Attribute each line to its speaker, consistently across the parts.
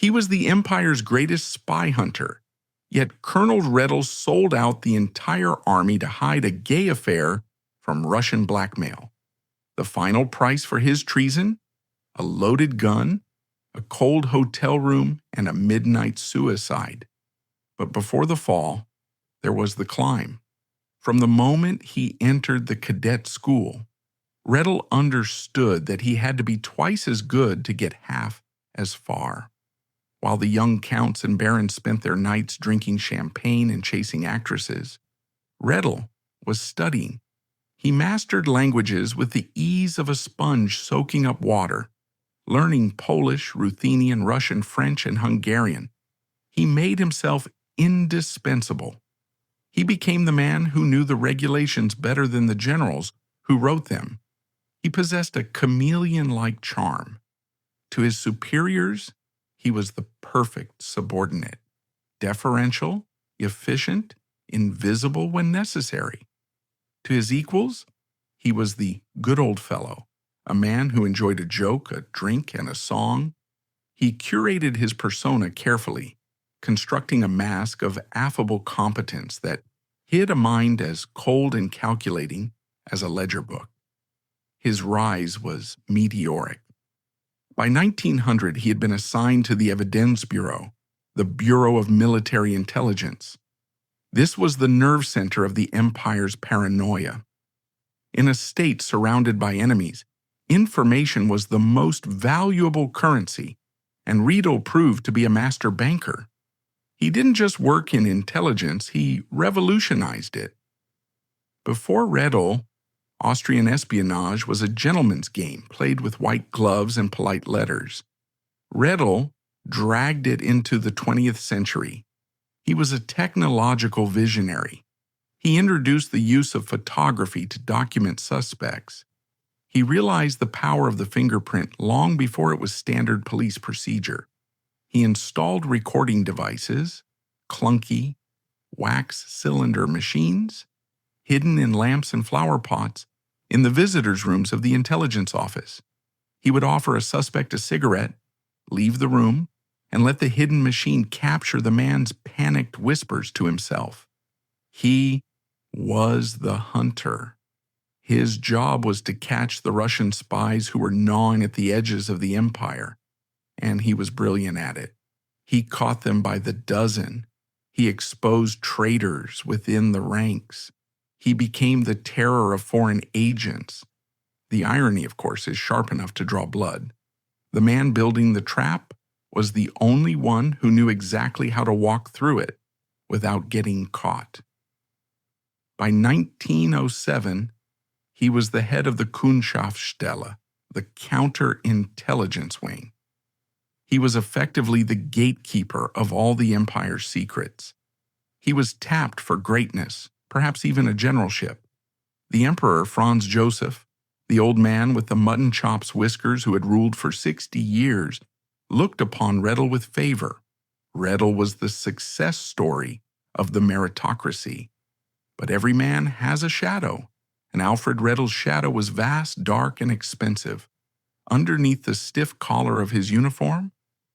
Speaker 1: He was the Empire's greatest spy hunter, yet Colonel Redl sold out the entire army to hide a gay affair from Russian blackmail. The final price for his treason? A loaded gun, a cold hotel room, and a midnight suicide. But before the fall, there was the climb. From the moment he entered the cadet school, Redl understood that he had to be twice as good to get half as far. While the young counts and barons spent their nights drinking champagne and chasing actresses, Redl was studying. He mastered languages with the ease of a sponge soaking up water, learning Polish, Ruthenian, Russian, French, and Hungarian. He made himself indispensable. He became the man who knew the regulations better than the generals who wrote them. He possessed a chameleon-like charm. To his superiors, he was the perfect subordinate, deferential, efficient, invisible when necessary. To his equals, he was the good old fellow, a man who enjoyed a joke, a drink, and a song. He curated his persona carefully, constructing a mask of affable competence that hid a mind as cold and calculating as a ledger book. His rise was meteoric. By 1900, he had been assigned to the Evidence Bureau, the Bureau of Military Intelligence. This was the nerve center of the Empire's paranoia. In a state surrounded by enemies, information was the most valuable currency, and Redl proved to be a master banker. He didn't just work in intelligence, he revolutionized it. Before Redl, Austrian espionage was a gentleman's game played with white gloves and polite letters. Redl dragged it into the 20th century. He was a technological visionary. He introduced the use of photography to document suspects. He realized the power of the fingerprint long before it was standard police procedure. He installed recording devices, clunky, wax cylinder machines, hidden in lamps and flower pots, in the visitors' rooms of the intelligence office. He would offer a suspect a cigarette, leave the room, and let the hidden machine capture the man's panicked whispers to himself. He was the hunter. His job was to catch the Russian spies who were gnawing at the edges of the empire, and he was brilliant at it. He caught them by the dozen. He exposed traitors within the ranks. He became the terror of foreign agents. The irony, of course, is sharp enough to draw blood. The man building the trap was the only one who knew exactly how to walk through it without getting caught. By 1907, he was the head of the Kundschaftsstelle, the counterintelligence wing. He was effectively the gatekeeper of all the empire's secrets. He was tapped for greatness, perhaps even a generalship. The Emperor Franz Joseph, the old man with the mutton chops whiskers who had ruled for 60 years, looked upon Redl with favor. Redl was the success story of the meritocracy. But every man has a shadow, and Alfred Redl's shadow was vast, dark, and expensive. Underneath the stiff collar of his uniform,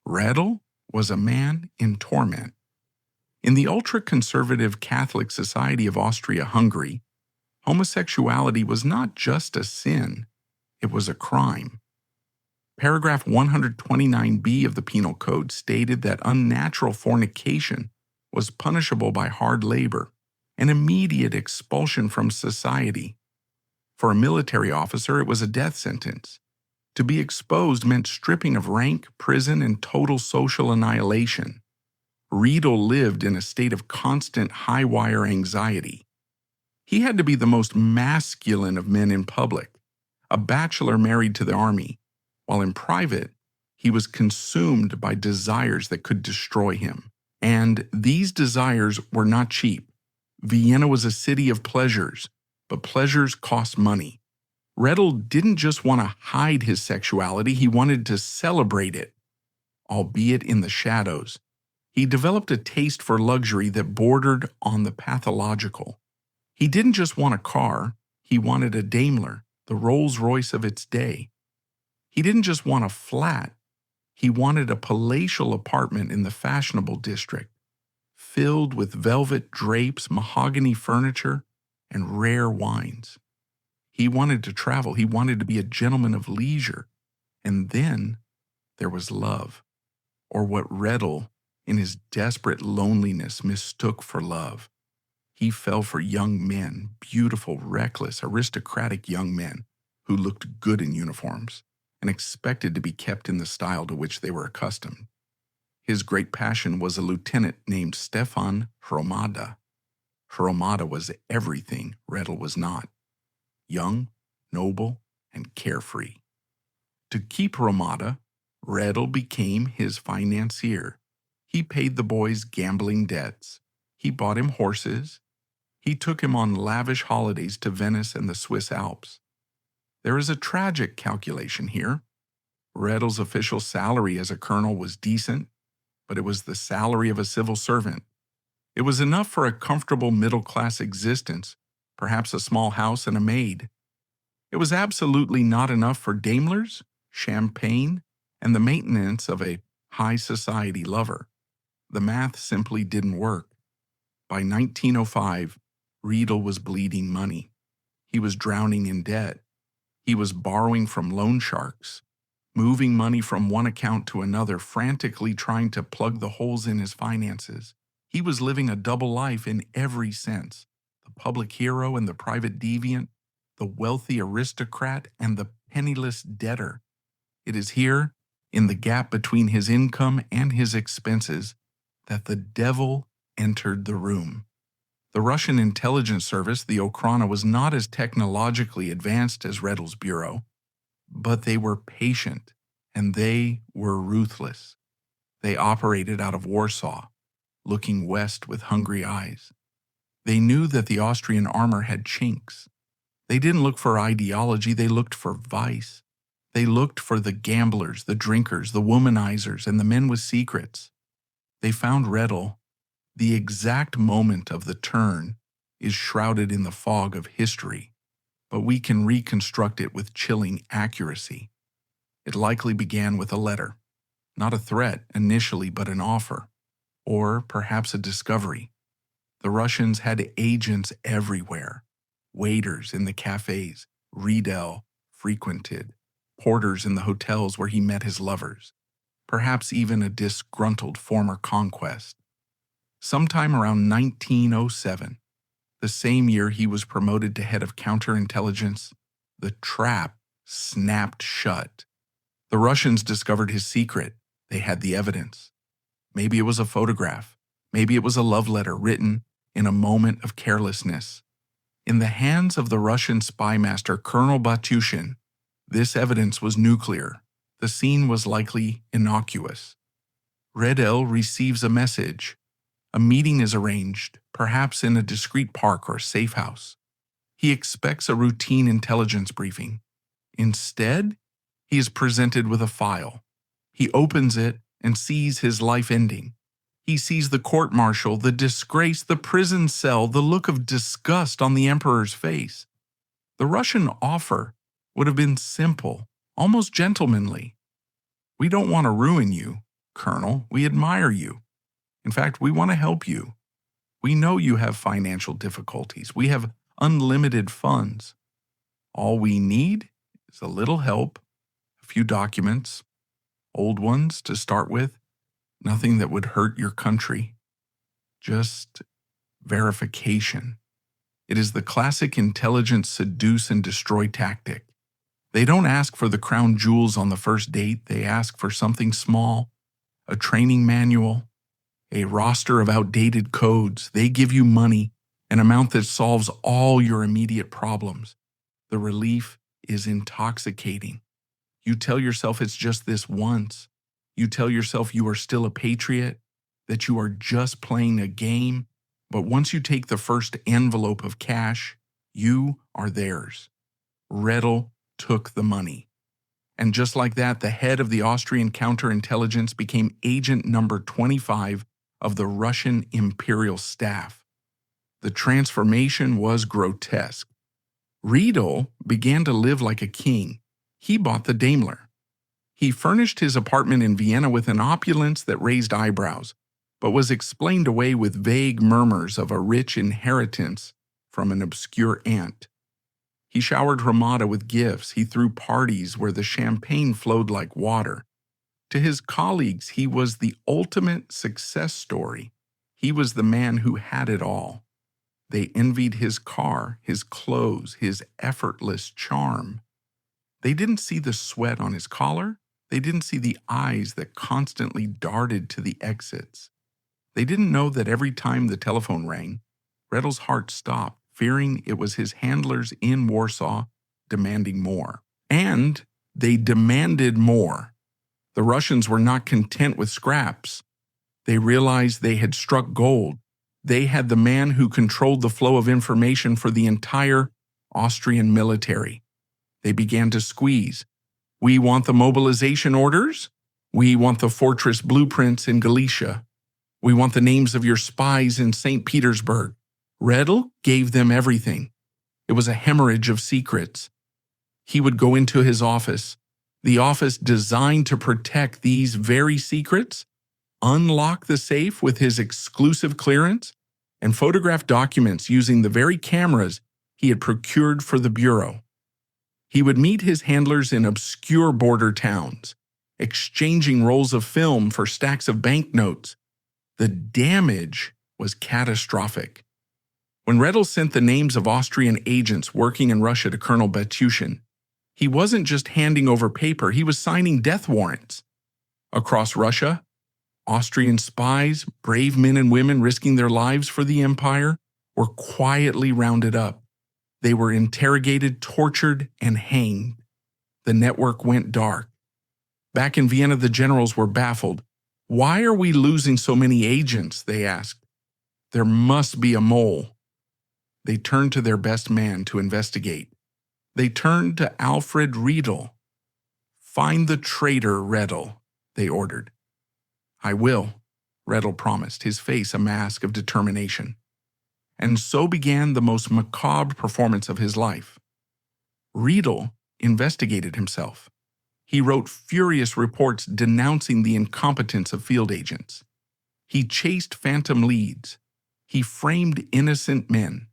Speaker 1: Redl was a man in torment. In the ultra-conservative Catholic Society of Austria-Hungary, homosexuality was not just a sin, it was a crime. Paragraph 129b of the Penal Code stated that unnatural fornication was punishable by hard labor and immediate expulsion from society. For a military officer, it was a death sentence. To be exposed meant stripping of rank, prison, and total social annihilation. Redl lived in a state of constant high-wire anxiety. He had to be the most masculine of men in public, a bachelor married to the army, while in private, he was consumed by desires that could destroy him. And these desires were not cheap. Vienna was a city of pleasures, but pleasures cost money. Redl didn't just want to hide his sexuality, he wanted to celebrate it, albeit in the shadows. He developed a taste for luxury that bordered on the pathological. He didn't just want a car, he wanted a Daimler, the Rolls-Royce of its day. He didn't just want a flat, He wanted a palatial apartment in the fashionable district, filled with velvet drapes, mahogany furniture, and rare wines. He wanted to travel. He wanted to be a gentleman of leisure. And then there was love, or what Redl, in his desperate loneliness, mistook for love. He fell for young men, beautiful, reckless, aristocratic young men who looked good in uniforms and expected to be kept in the style to which they were accustomed. His great passion was a lieutenant named Stefan Hromada. Hromada was everything Redl was not: young, noble, and carefree. To keep Hromada, Redl became his financier. He paid the boy's gambling debts. He bought him horses. He took him on lavish holidays to Venice and the Swiss Alps. There is a tragic calculation here. Redl's official salary as a colonel was decent, but it was the salary of a civil servant. It was enough for a comfortable middle-class existence, perhaps a small house and a maid. It was absolutely not enough for Daimlers, champagne, and the maintenance of a high society lover. The math simply didn't work. By 1905, Redl was bleeding money. He was drowning in debt. He was borrowing from loan sharks, moving money from one account to another, frantically trying to plug the holes in his finances. He was living a double life in every sense: the public hero and the private deviant, the wealthy aristocrat and the penniless debtor. It is here, in the gap between his income and his expenses, that the devil entered the room. The Russian intelligence service, the Okhrana, was not as technologically advanced as Redl's bureau, but they were patient and they were ruthless. They operated out of Warsaw, looking west with hungry eyes. They knew that the Austrian armor had chinks. They didn't look for ideology, they looked for vice. They looked for the gamblers, the drinkers, the womanizers, and the men with secrets. They found Redl. The exact moment of the turn is shrouded in the fog of history, but we can reconstruct it with chilling accuracy. It likely began with a letter, not a threat initially, but an offer, or perhaps a discovery. The Russians had agents everywhere: waiters in the cafes Redl frequented, porters in the hotels where he met his lovers, perhaps even a disgruntled former conquest. Sometime around 1907, the same year he was promoted to head of counterintelligence, the trap snapped shut. The Russians discovered his secret. They had the evidence. Maybe it was a photograph. Maybe it was a love letter written in a moment of carelessness. In the hands of the Russian spy master Colonel Batushin, this evidence was nuclear. The scene was likely innocuous. Redl receives a message. A meeting is arranged, perhaps in a discreet park or safe house. He expects a routine intelligence briefing. Instead, he is presented with a file. He opens it and sees his life ending. He sees the court-martial, the disgrace, the prison cell, the look of disgust on the emperor's face. The Russian offer would have been simple, almost gentlemanly. "We don't want to ruin you, Colonel. We admire you. In fact, we want to help you. We know you have financial difficulties. We have unlimited funds. All we need is a little help, a few documents, old ones to start with, nothing that would hurt your country. Just verification." It is the classic intelligence seduce and destroy tactic. They don't ask for the crown jewels on the first date. They ask for something small, a training manual, a roster of outdated codes. They give you money, an amount that solves all your immediate problems. The relief is intoxicating. You tell yourself it's just this once. You tell yourself you are still a patriot, that you are just playing a game. But once you take the first envelope of cash, you are theirs. Redl took the money. And just like that, the head of the Austrian counterintelligence became agent number 25 of the Russian imperial staff. The transformation was grotesque. Redl began to live like a king. He bought the Daimler. He furnished his apartment in Vienna with an opulence that raised eyebrows, but was explained away with vague murmurs of a rich inheritance from an obscure aunt. He showered Ramada with gifts. He threw parties where the champagne flowed like water. To his colleagues, he was the ultimate success story. He was the man who had it all. They envied his car, his clothes, his effortless charm. They didn't see the sweat on his collar. They didn't see the eyes that constantly darted to the exits. They didn't know that every time the telephone rang, Redl's heart stopped, fearing it was his handlers in Warsaw demanding more. And they demanded more. The Russians were not content with scraps. They realized they had struck gold. They had the man who controlled the flow of information for the entire Austrian military. They began to squeeze. We want the mobilization orders. We want the fortress blueprints in Galicia. We want the names of your spies in St. Petersburg. Redl gave them everything. It was a hemorrhage of secrets. He would go into his office, the office designed to protect these very secrets, unlock the safe with his exclusive clearance, and photograph documents using the very cameras he had procured for the Bureau. He would meet his handlers in obscure border towns, exchanging rolls of film for stacks of banknotes. The damage was catastrophic. When Redl sent the names of Austrian agents working in Russia to Colonel Batushin, he wasn't just handing over paper, he was signing death warrants. Across Russia, Austrian spies, brave men and women risking their lives for the empire, were quietly rounded up. They were interrogated, tortured, and hanged. The network went dark. Back in Vienna, the generals were baffled. Why are we losing so many agents? They asked. There must be a mole. They turned to their best man to investigate. They turned to Alfred Redl. Find the traitor, Redl, they ordered. I will, Redl promised, his face a mask of determination. And so began the most macabre performance of his life. Redl investigated himself. He wrote furious reports denouncing the incompetence of field agents. He chased phantom leads. He framed innocent men.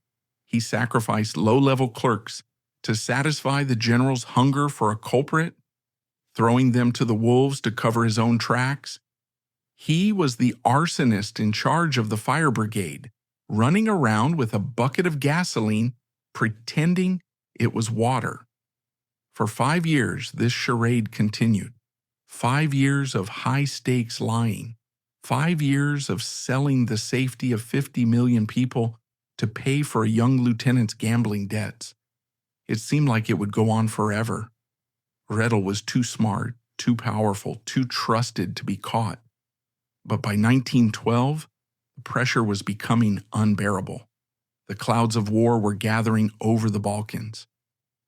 Speaker 1: He sacrificed low-level clerks to satisfy the general's hunger for a culprit, throwing them to the wolves to cover his own tracks. He was the arsonist in charge of the fire brigade, running around with a bucket of gasoline, pretending it was water. For 5 years, this charade continued. 5 years of high-stakes lying. 5 years of selling the safety of 50 million people to pay for a young lieutenant's gambling debts. It seemed like it would go on forever. Redl was too smart, too powerful, too trusted to be caught. But by 1912, the pressure was becoming unbearable. The clouds of war were gathering over the Balkans.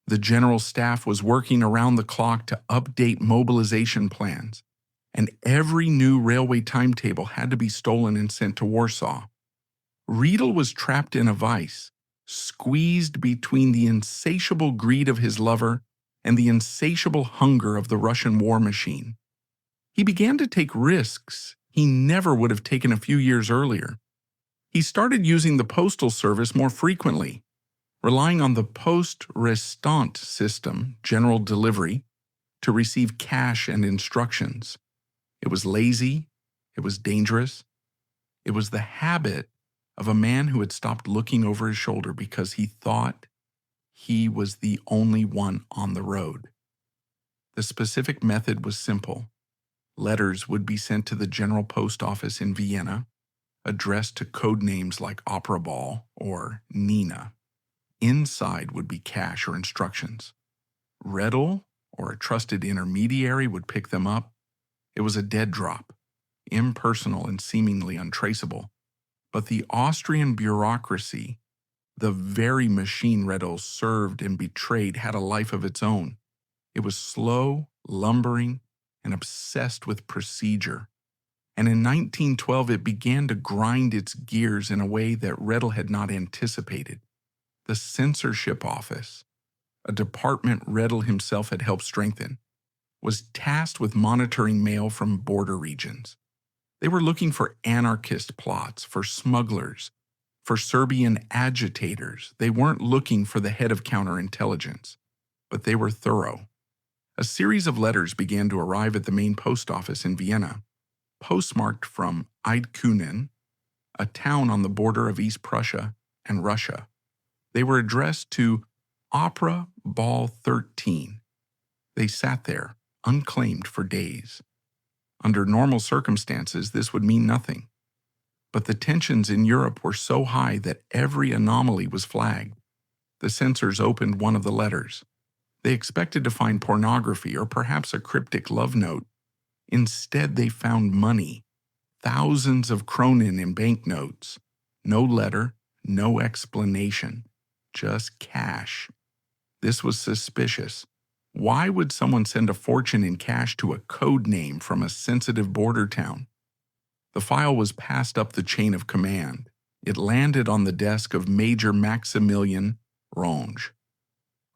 Speaker 1: The general staff was working around the clock to update mobilization plans, and every new railway timetable had to be stolen and sent to Warsaw. Redl was trapped in a vice, squeezed between the insatiable greed of his lover and the insatiable hunger of the Russian war machine. He began to take risks he never would have taken a few years earlier. He started using the postal service more frequently, relying on the poste restante system, general delivery, to receive cash and instructions. It was lazy. It was dangerous. It was the habit of a man who had stopped looking over his shoulder because he thought he was the only one on the road. The specific method was simple. Letters would be sent to the General Post Office in Vienna, addressed to code names like Opera Ball or Nina. Inside would be cash or instructions. Redl or a trusted intermediary would pick them up. It was a dead drop, impersonal and seemingly untraceable. But the Austrian bureaucracy, the very machine Redl served and betrayed, had a life of its own. It was slow, lumbering, and obsessed with procedure. And in 1912, it began to grind its gears in a way that Redl had not anticipated. The censorship office, a department Redl himself had helped strengthen, was tasked with monitoring mail from border regions. They were looking for anarchist plots, for smugglers, for Serbian agitators. They weren't looking for the head of counterintelligence, but they were thorough. A series of letters began to arrive at the main post office in Vienna, postmarked from Eidkunen, a town on the border of East Prussia and Russia. They were addressed to Opera Ball 13. They sat there, unclaimed for days. Under normal circumstances, this would mean nothing. But the tensions in Europe were so high that every anomaly was flagged. The censors opened one of the letters. They expected to find pornography or perhaps a cryptic love note. Instead, they found money, thousands of kronen in banknotes. No letter, no explanation, just cash. This was suspicious. Why would someone send a fortune in cash to a code name from a sensitive border town? The file was passed up the chain of command. It landed on the desk of Major Maximilian Ronge.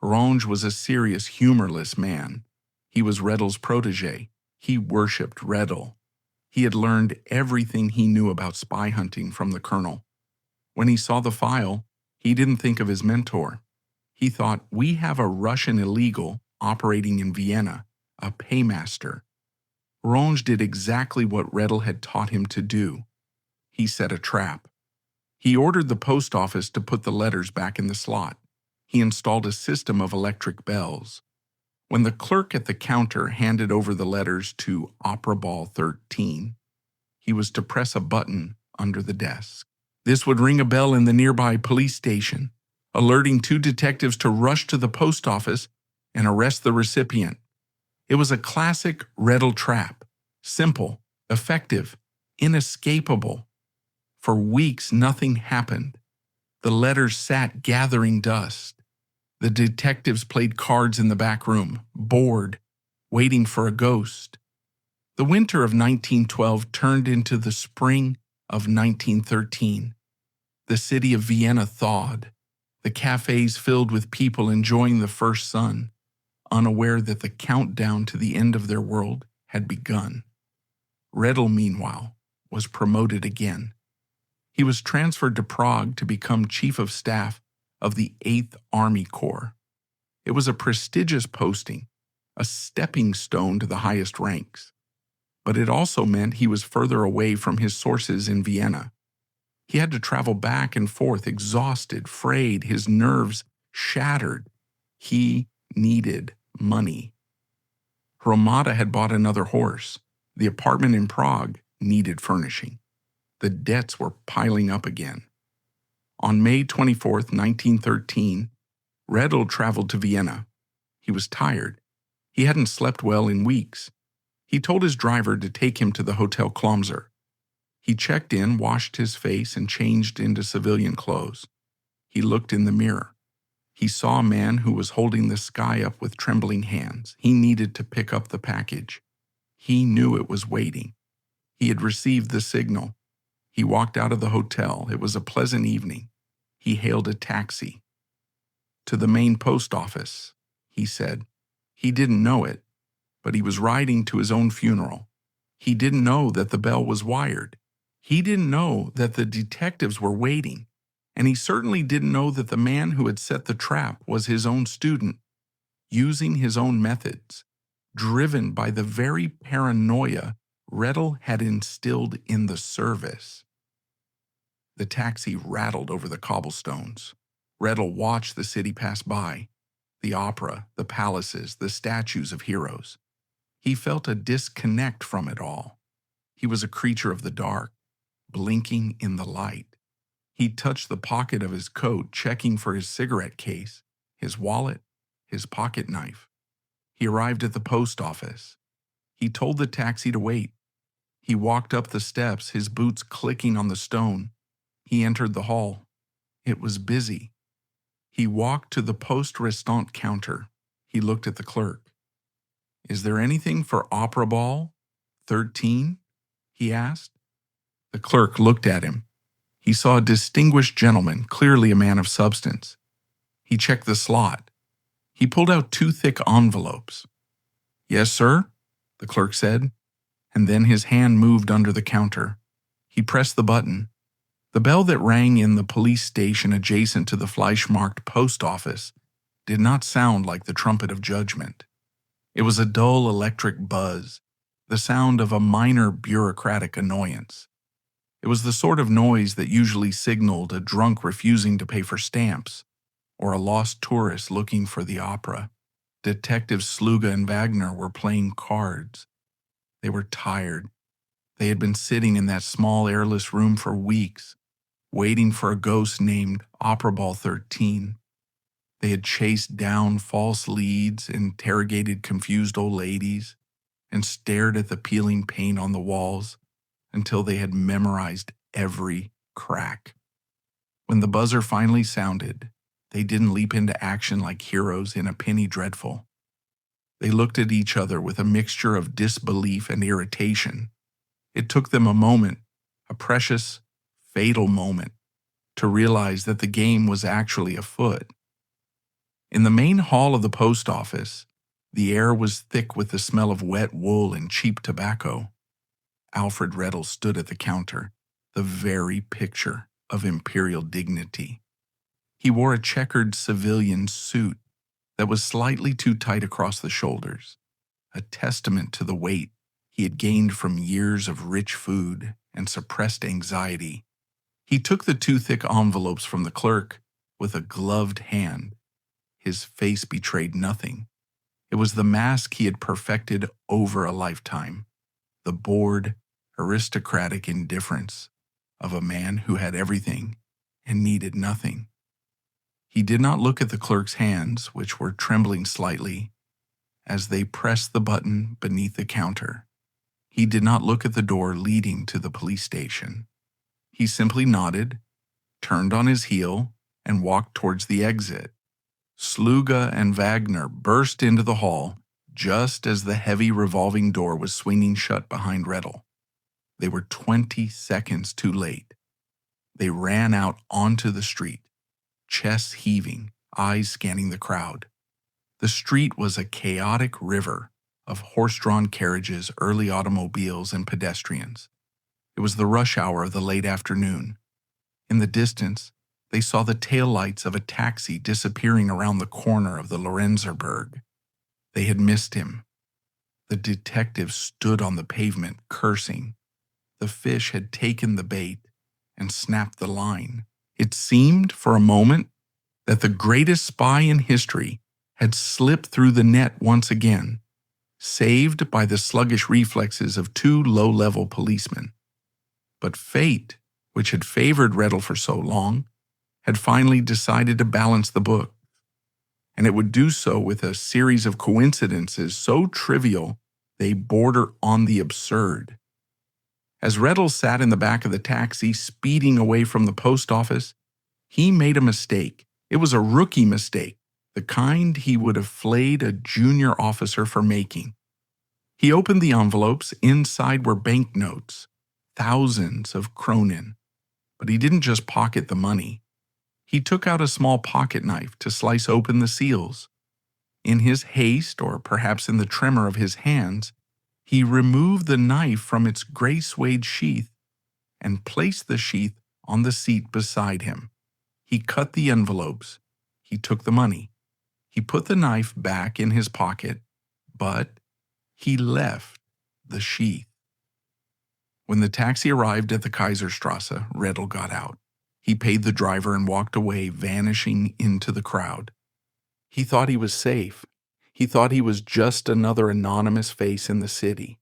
Speaker 1: Ronge was a serious, humorless man. He was Redl's protege. He worshipped Redl. He had learned everything he knew about spy hunting from the colonel. When he saw the file, he didn't think of his mentor. He thought, we have a Russian illegal operating in Vienna, a paymaster. Ronge did exactly what Redl had taught him to do. He set a trap. He ordered the post office to put the letters back in the slot. He installed a system of electric bells. When the clerk at the counter handed over the letters to Opera Ball 13, he was to press a button under the desk. This would ring a bell in the nearby police station, alerting 2 detectives to rush to the post office and arrest the recipient. It was a classic Redl trap. Simple, effective, inescapable. For weeks, nothing happened. The letters sat gathering dust. The detectives played cards in the back room, bored, waiting for a ghost. The winter of 1912 turned into the spring of 1913. The city of Vienna thawed. The cafes filled with people enjoying the first sun, unaware that the countdown to the end of their world had begun. Redl, meanwhile, was promoted again. He was transferred to Prague to become Chief of Staff of the 8th Army Corps. It was a prestigious posting, a stepping stone to the highest ranks. But it also meant he was further away from his sources in Vienna. He had to travel back and forth, exhausted, frayed, his nerves shattered. He needed money. Hromada had bought another horse. The apartment in Prague needed furnishing. The debts were piling up again. On May 24, 1913, Redl traveled to Vienna. He was tired. He hadn't slept well in weeks. He told his driver to take him to the Hotel Klomser. He checked in, washed his face, and changed into civilian clothes. He looked in the mirror. He saw a man who was holding the sky up with trembling hands. He needed to pick up the package. He knew it was waiting. He had received the signal. He walked out of the hotel. It was a pleasant evening. He hailed a taxi. To the main post office, he said. He didn't know it, but he was riding to his own funeral. He didn't know that the bell was wired. He didn't know that the detectives were waiting. And he certainly didn't know that the man who had set the trap was his own student, using his own methods, driven by the very paranoia Redl had instilled in the service. The taxi rattled over the cobblestones. Redl watched the city pass by, the opera, the palaces, the statues of heroes. He felt a disconnect from it all. He was a creature of the dark, blinking in the light. He touched the pocket of his coat, checking for his cigarette case, his wallet, his pocket knife. He arrived at the post office. He told the taxi to wait. He walked up the steps, his boots clicking on the stone. He entered the hall. It was busy. He walked to the poste restante counter. He looked at the clerk. "Is there anything for Opera Ball 13? He asked. The clerk looked at him. He saw a distinguished gentleman, clearly a man of substance. He checked the slot. He pulled out 2 thick envelopes. "Yes, sir," the clerk said, and then his hand moved under the counter. He pressed the button. The bell that rang in the police station adjacent to the Fleischmarkt post office did not sound like the trumpet of judgment. It was a dull electric buzz, the sound of a minor bureaucratic annoyance. It was the sort of noise that usually signaled a drunk refusing to pay for stamps or a lost tourist looking for the opera. Detectives Sluga and Wagner were playing cards. They were tired. They had been sitting in that small airless room for weeks, waiting for a ghost named Opera Ball 13. They had chased down false leads, interrogated confused old ladies, and stared at the peeling paint on the walls until they had memorized every crack. When the buzzer finally sounded, they didn't leap into action like heroes in a penny dreadful. They looked at each other with a mixture of disbelief and irritation. It took them a moment, a precious, fatal moment, to realize that the game was actually afoot. In the main hall of the post office, the air was thick with the smell of wet wool and cheap tobacco. Alfred Redl stood at the counter, the very picture of imperial dignity. He wore a checkered civilian suit that was slightly too tight across the shoulders, a testament to the weight he had gained from years of rich food and suppressed anxiety. He took the two thick envelopes from the clerk with a gloved hand. His face betrayed nothing. It was the mask he had perfected over a lifetime, the bored, aristocratic indifference of a man who had everything and needed nothing. He did not look at the clerk's hands, which were trembling slightly as they pressed the button beneath the counter. He did not look at the door leading to the police station. He simply nodded, turned on his heel, and walked towards the exit. Sluga and Wagner burst into the hall just as the heavy revolving door was swinging shut behind Redl. They were 20 seconds too late. They ran out onto the street, chests heaving, eyes scanning the crowd. The street was a chaotic river of horse-drawn carriages, early automobiles, and pedestrians. It was the rush hour of the late afternoon. In the distance, they saw the taillights of a taxi disappearing around the corner of the Lorenzerberg. They had missed him. The detective stood on the pavement, cursing. The fish had taken the bait and snapped the line. It seemed for a moment that the greatest spy in history had slipped through the net once again, saved by the sluggish reflexes of two low-level policemen. But fate, which had favored Redl for so long, had finally decided to balance the book, and it would do so with a series of coincidences so trivial they border on the absurd. As Redl sat in the back of the taxi, speeding away from the post office, he made a mistake. It was a rookie mistake, the kind he would have flayed a junior officer for making. He opened the envelopes. Inside were banknotes, thousands of kronen. But he didn't just pocket the money. He took out a small pocket knife to slice open the seals. In his haste, or perhaps in the tremor of his hands, he removed the knife from its gray suede sheath and placed the sheath on the seat beside him. He cut the envelopes. He took the money. He put the knife back in his pocket, but he left the sheath. When the taxi arrived at the Kaiserstrasse, Redl got out. He paid the driver and walked away, vanishing into the crowd. He thought he was safe. He thought he was just another anonymous face in the city.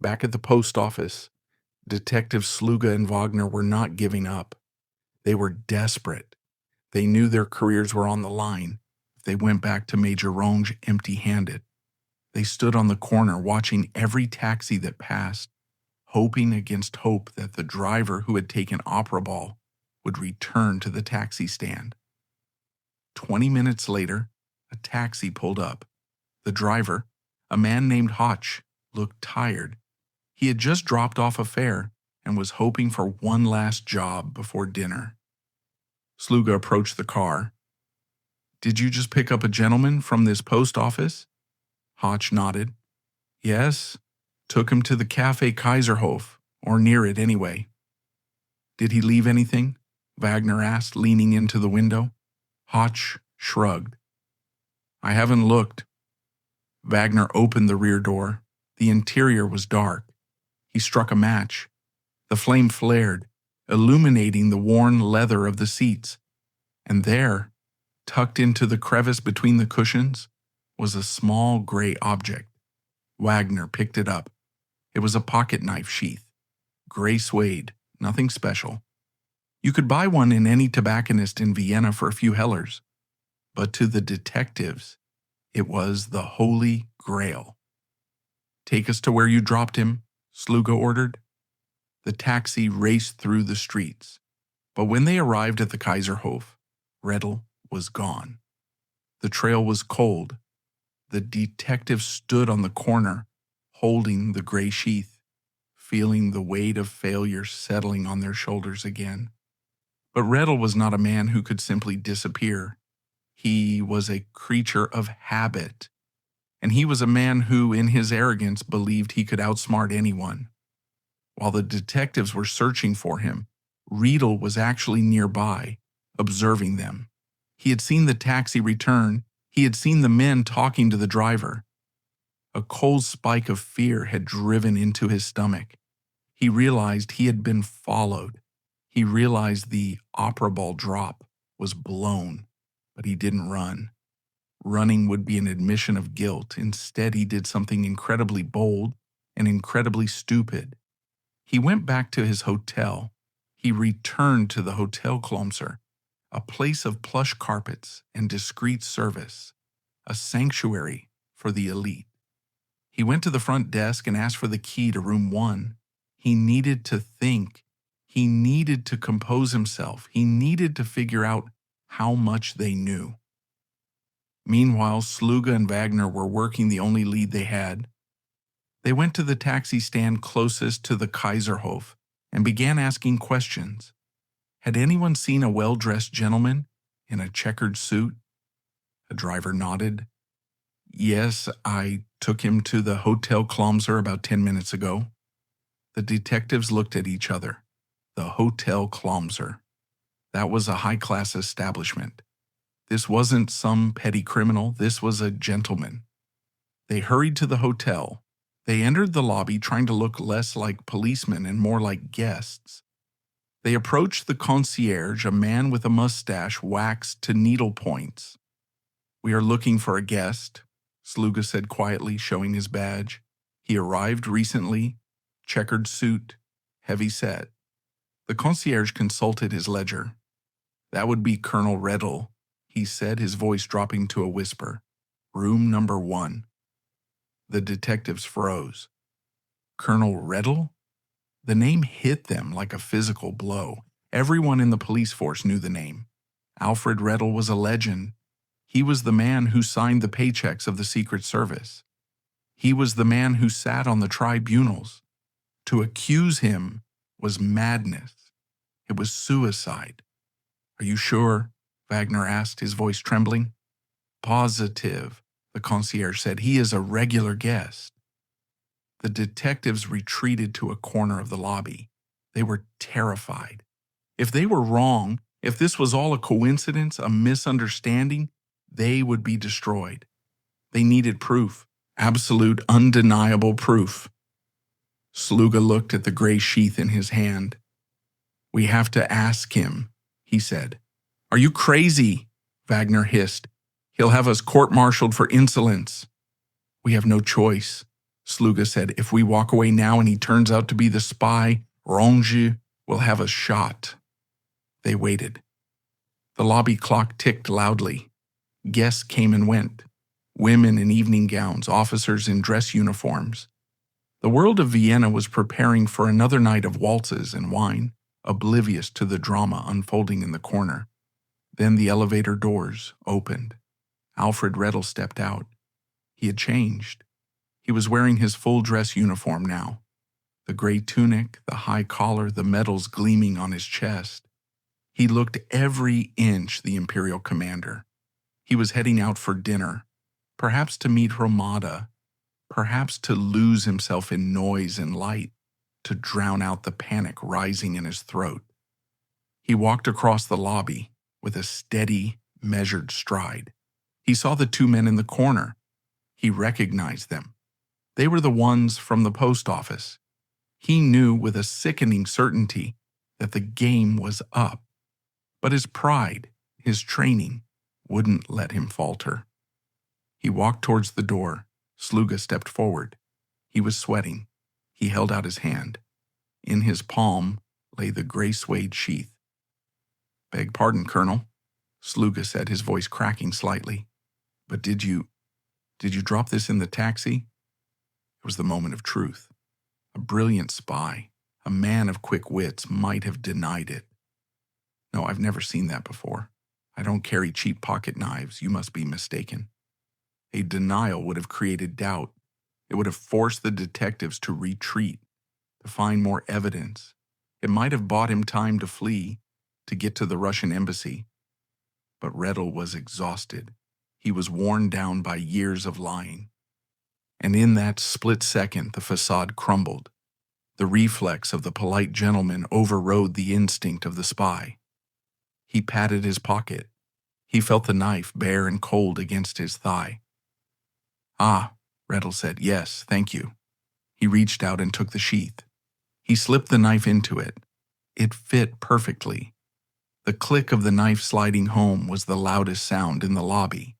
Speaker 1: Back at the post office, Detectives Sluga and Wagner were not giving up. They were desperate. They knew their careers were on the line if they went back to Major Ronge empty-handed. They stood on the corner watching every taxi that passed, hoping against hope that the driver who had taken Opera Ball would return to the taxi stand. 20 minutes later, a taxi pulled up. The driver, a man named Hotch, looked tired. He had just dropped off a fare and was hoping for one last job before dinner. Sluga approached the car. "Did you just pick up a gentleman from this post office?" Hotch nodded. Yes, took him to the Café Kaiserhof, or near it anyway. Did he leave anything? Wagner asked, leaning into the window. Hotch shrugged. I haven't looked. Wagner opened the rear door. The interior was dark. He struck a match. The flame flared, illuminating the worn leather of the seats. And there, tucked into the crevice between the cushions, was a small gray object. Wagner picked it up. It was a pocket knife sheath. Gray suede, nothing special. You could buy one in any tobacconist in Vienna for a few hellers. But to the detectives, it was the Holy Grail. Take us to where you dropped him, Sluga ordered. The taxi raced through the streets. But when they arrived at the Kaiserhof, Redl was gone. The trail was cold. The detective stood on the corner, holding the gray sheath, feeling the weight of failure settling on their shoulders again. But Redl was not a man who could simply disappear. He was a creature of habit, and he was a man who, in his arrogance, believed he could outsmart anyone. While the detectives were searching for him, Redl was actually nearby, observing them. He had seen the taxi return. He had seen the men talking to the driver. A cold spike of fear had driven into his stomach. He realized he had been followed. He realized the opera ball drop was blown, but he didn't run. Running would be an admission of guilt. Instead, he did something incredibly bold and incredibly stupid. He went back to his hotel. He returned to the Hotel Klomser, a place of plush carpets and discreet service, a sanctuary for the elite. He went to the front desk and asked for the key to room 1. He needed to think. He needed to compose himself. He needed to figure out how much they knew. Meanwhile, Sluga and Wagner were working the only lead they had. They went to the taxi stand closest to the Kaiserhof and began asking questions. Had anyone seen a well-dressed gentleman in a checkered suit? A driver nodded. Yes, I took him to the Hotel Klomser about 10 minutes ago. The detectives looked at each other. The Hotel Klomser. That was a high-class establishment. This wasn't some petty criminal. This was a gentleman. They hurried to the hotel. They entered the lobby trying to look less like policemen and more like guests. They approached the concierge, a man with a mustache waxed to needle points. We are looking for a guest, Sluga said quietly, showing his badge. He arrived recently, checkered suit, heavy set. The concierge consulted his ledger. That would be Colonel Redl, he said, his voice dropping to a whisper. Room number 1. The detectives froze. Colonel Redl? The name hit them like a physical blow. Everyone in the police force knew the name. Alfred Redl was a legend. He was the man who signed the paychecks of the Secret Service. He was the man who sat on the tribunals. To accuse him was madness. It was suicide. Are you sure? Wagner asked, his voice trembling. Positive, the concierge said. He is a regular guest. The detectives retreated to a corner of the lobby. They were terrified. If they were wrong, if this was all a coincidence, a misunderstanding, they would be destroyed. They needed proof, absolute, undeniable proof. Sluga looked at the gray sheath in his hand. We have to ask him, he said. Are you crazy? Wagner hissed. He'll have us court-martialed for insolence. We have no choice, Sluga said. If we walk away now and he turns out to be the spy, Ronge will have us shot. They waited. The lobby clock ticked loudly. Guests came and went. Women in evening gowns, officers in dress uniforms. The world of Vienna was preparing for another night of waltzes and wine, oblivious to the drama unfolding in the corner. Then the elevator doors opened. Alfred Redl stepped out. He had changed. He was wearing his full dress uniform now. The gray tunic, the high collar, the medals gleaming on his chest. He looked every inch the Imperial commander. He was heading out for dinner. Perhaps to meet Romada, perhaps to lose himself in noise and light, to drown out the panic rising in his throat. He walked across the lobby with a steady, measured stride. He saw the two men in the corner. He recognized them. They were the ones from the post office. He knew with a sickening certainty that the game was up. But his pride, his training, wouldn't let him falter. He walked towards the door. Sluga stepped forward. He was sweating. He held out his hand. In his palm lay the gray suede sheath. "Beg pardon, Colonel," Sluga said, his voice cracking slightly. "But did you drop this in the taxi?" It was the moment of truth. A brilliant spy, a man of quick wits, might have denied it. "No, I've never seen that before. I don't carry cheap pocket knives. You must be mistaken." A denial would have created doubt. It would have forced the detectives to retreat, to find more evidence. It might have bought him time to flee, to get to the Russian embassy. But Redl was exhausted. He was worn down by years of lying. And in that split second, the facade crumbled. The reflex of the polite gentleman overrode the instinct of the spy. He patted his pocket. He felt the knife bare and cold against his thigh. "Ah," Redl said, "yes, thank you." He reached out and took the sheath. He slipped the knife into it. It fit perfectly. The click of the knife sliding home was the loudest sound in the lobby.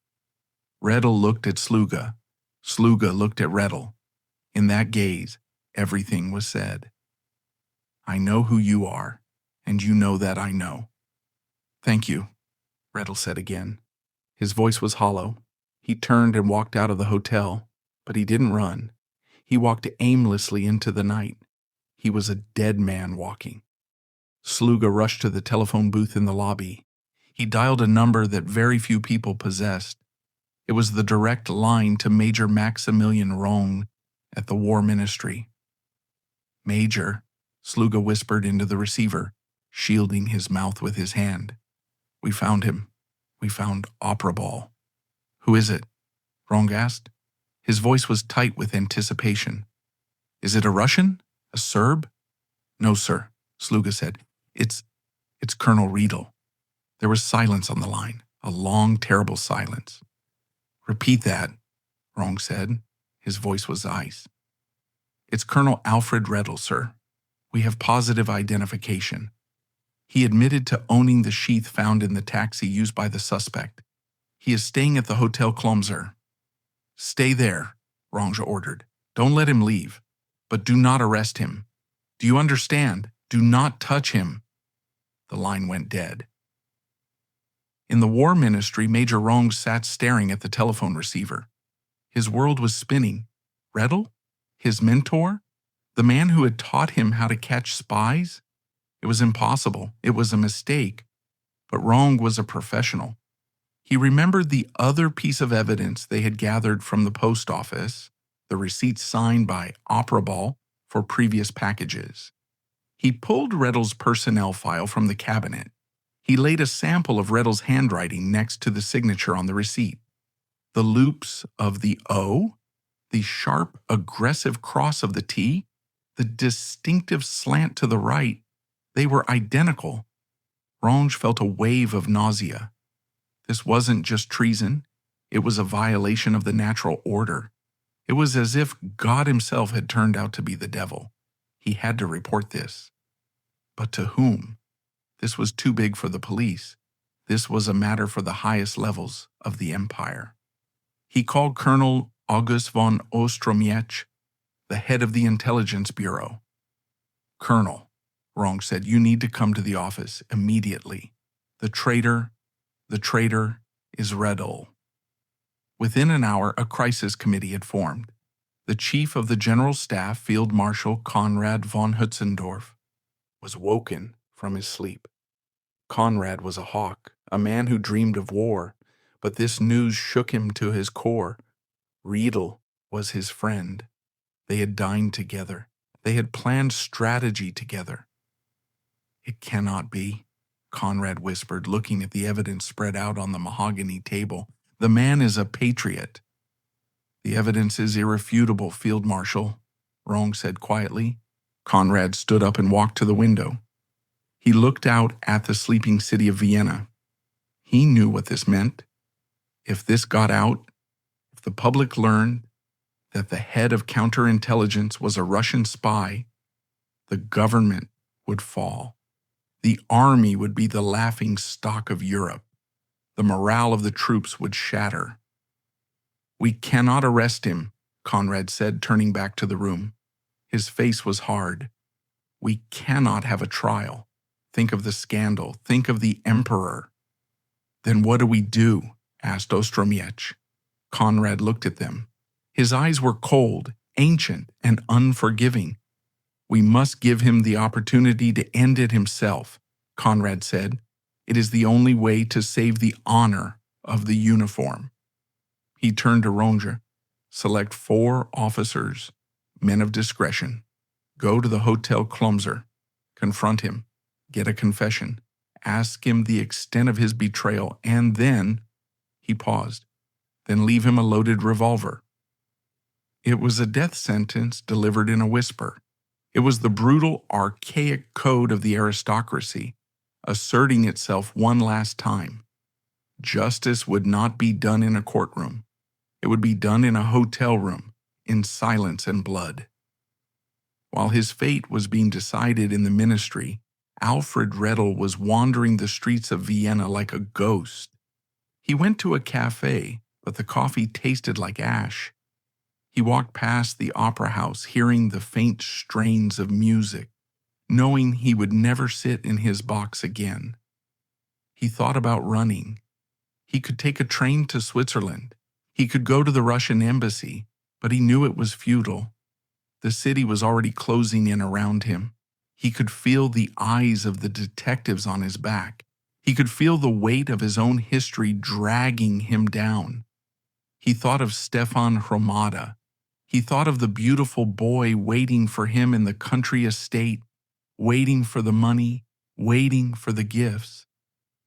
Speaker 1: Redl looked at Sluga. Sluga looked at Redl. In that gaze, everything was said. "I know who you are, and you know that I know." "Thank you," Redl said again. His voice was hollow. He turned and walked out of the hotel, but he didn't run. He walked aimlessly into the night. He was a dead man walking. Sluga rushed to the telephone booth in the lobby. He dialed a number that very few people possessed. It was the direct line to Major Maximilian Rong at the War Ministry. "Major," Sluga whispered into the receiver, shielding his mouth with his hand. "We found him. We found Opera Ball." "Who is it?" Rong asked. His voice was tight with anticipation. "Is it a Russian? A Serb?" "No, sir," Sluga said. It's Colonel Redl." There was silence on the line, a long, terrible silence. "Repeat that," Rong said. His voice was ice. "It's Colonel Alfred Redl, sir. We have positive identification. He admitted to owning the sheath found in the taxi used by the suspect. He is staying at the Hotel Klomser." "Stay there," Rong ordered. "Don't let him leave. But do not arrest him. Do you understand? Do not touch him." The line went dead. In the War Ministry, Major Rong sat staring at the telephone receiver. His world was spinning. Redl? His mentor? The man who had taught him how to catch spies? It was impossible. It was a mistake. But Rong was a professional. He remembered the other piece of evidence they had gathered from the post office, the receipts signed by Opera Ball for previous packages. He pulled Redl's personnel file from the cabinet. He laid a sample of Redl's handwriting next to the signature on the receipt. The loops of the O, the sharp, aggressive cross of the T, the distinctive slant to the right, they were identical. Rong felt a wave of nausea. This wasn't just treason. It was a violation of the natural order. It was as if God himself had turned out to be the devil. He had to report this. But to whom? This was too big for the police. This was a matter for the highest levels of the empire. He called Colonel August von Ostromiec, the head of the Intelligence Bureau. "Colonel," Rong said, "you need to come to the office immediately. The traitor is Redl." Within an hour, a crisis committee had formed. The chief of the General Staff, Field Marshal Konrad von Hutzendorf, was woken from his sleep. Konrad was a hawk, a man who dreamed of war, but this news shook him to his core. Redl was his friend. They had dined together. They had planned strategy together. "It cannot be," Konrad whispered, looking at the evidence spread out on the mahogany table. "The man is a patriot." The evidence is irrefutable, Field Marshal, Rong said quietly. Conrad stood up and walked to the window. He looked out at the sleeping city of Vienna. He knew what this meant. If this got out, if the public learned that the head of counterintelligence was a Russian spy, the government would fall. The army would be the laughing stock of Europe. The morale of the troops would shatter. We cannot arrest him, Conrad said, turning back to the room. His face was hard. We cannot have a trial. Think of the scandal. Think of the emperor. Then what do we do? Asked Ostromiec. Conrad looked at them. His eyes were cold, ancient, and unforgiving. We must give him the opportunity to end it himself, Conrad said. It is the only way to save the honor of the uniform. He turned to Ronge. Select 4 officers, men of discretion. Go to the Hotel Klomser. Confront him. Get a confession. Ask him the extent of his betrayal, and then, he paused, then leave him a loaded revolver. It was a death sentence delivered in a whisper. It was the brutal, archaic code of the aristocracy, asserting itself one last time. Justice would not be done in a courtroom. It would be done in a hotel room, in silence and blood. While his fate was being decided in the ministry, Alfred Redl was wandering the streets of Vienna like a ghost. He went to a cafe, but the coffee tasted like ash. He walked past the opera house, hearing the faint strains of music, knowing he would never sit in his box again. He thought about running. He could take a train to Switzerland. He could go to the Russian embassy, but he knew it was futile. The city was already closing in around him. He could feel the eyes of the detectives on his back. He could feel the weight of his own history dragging him down. He thought of Stefan Hromada. He thought of the beautiful boy waiting for him in the country estate, waiting for the money, waiting for the gifts.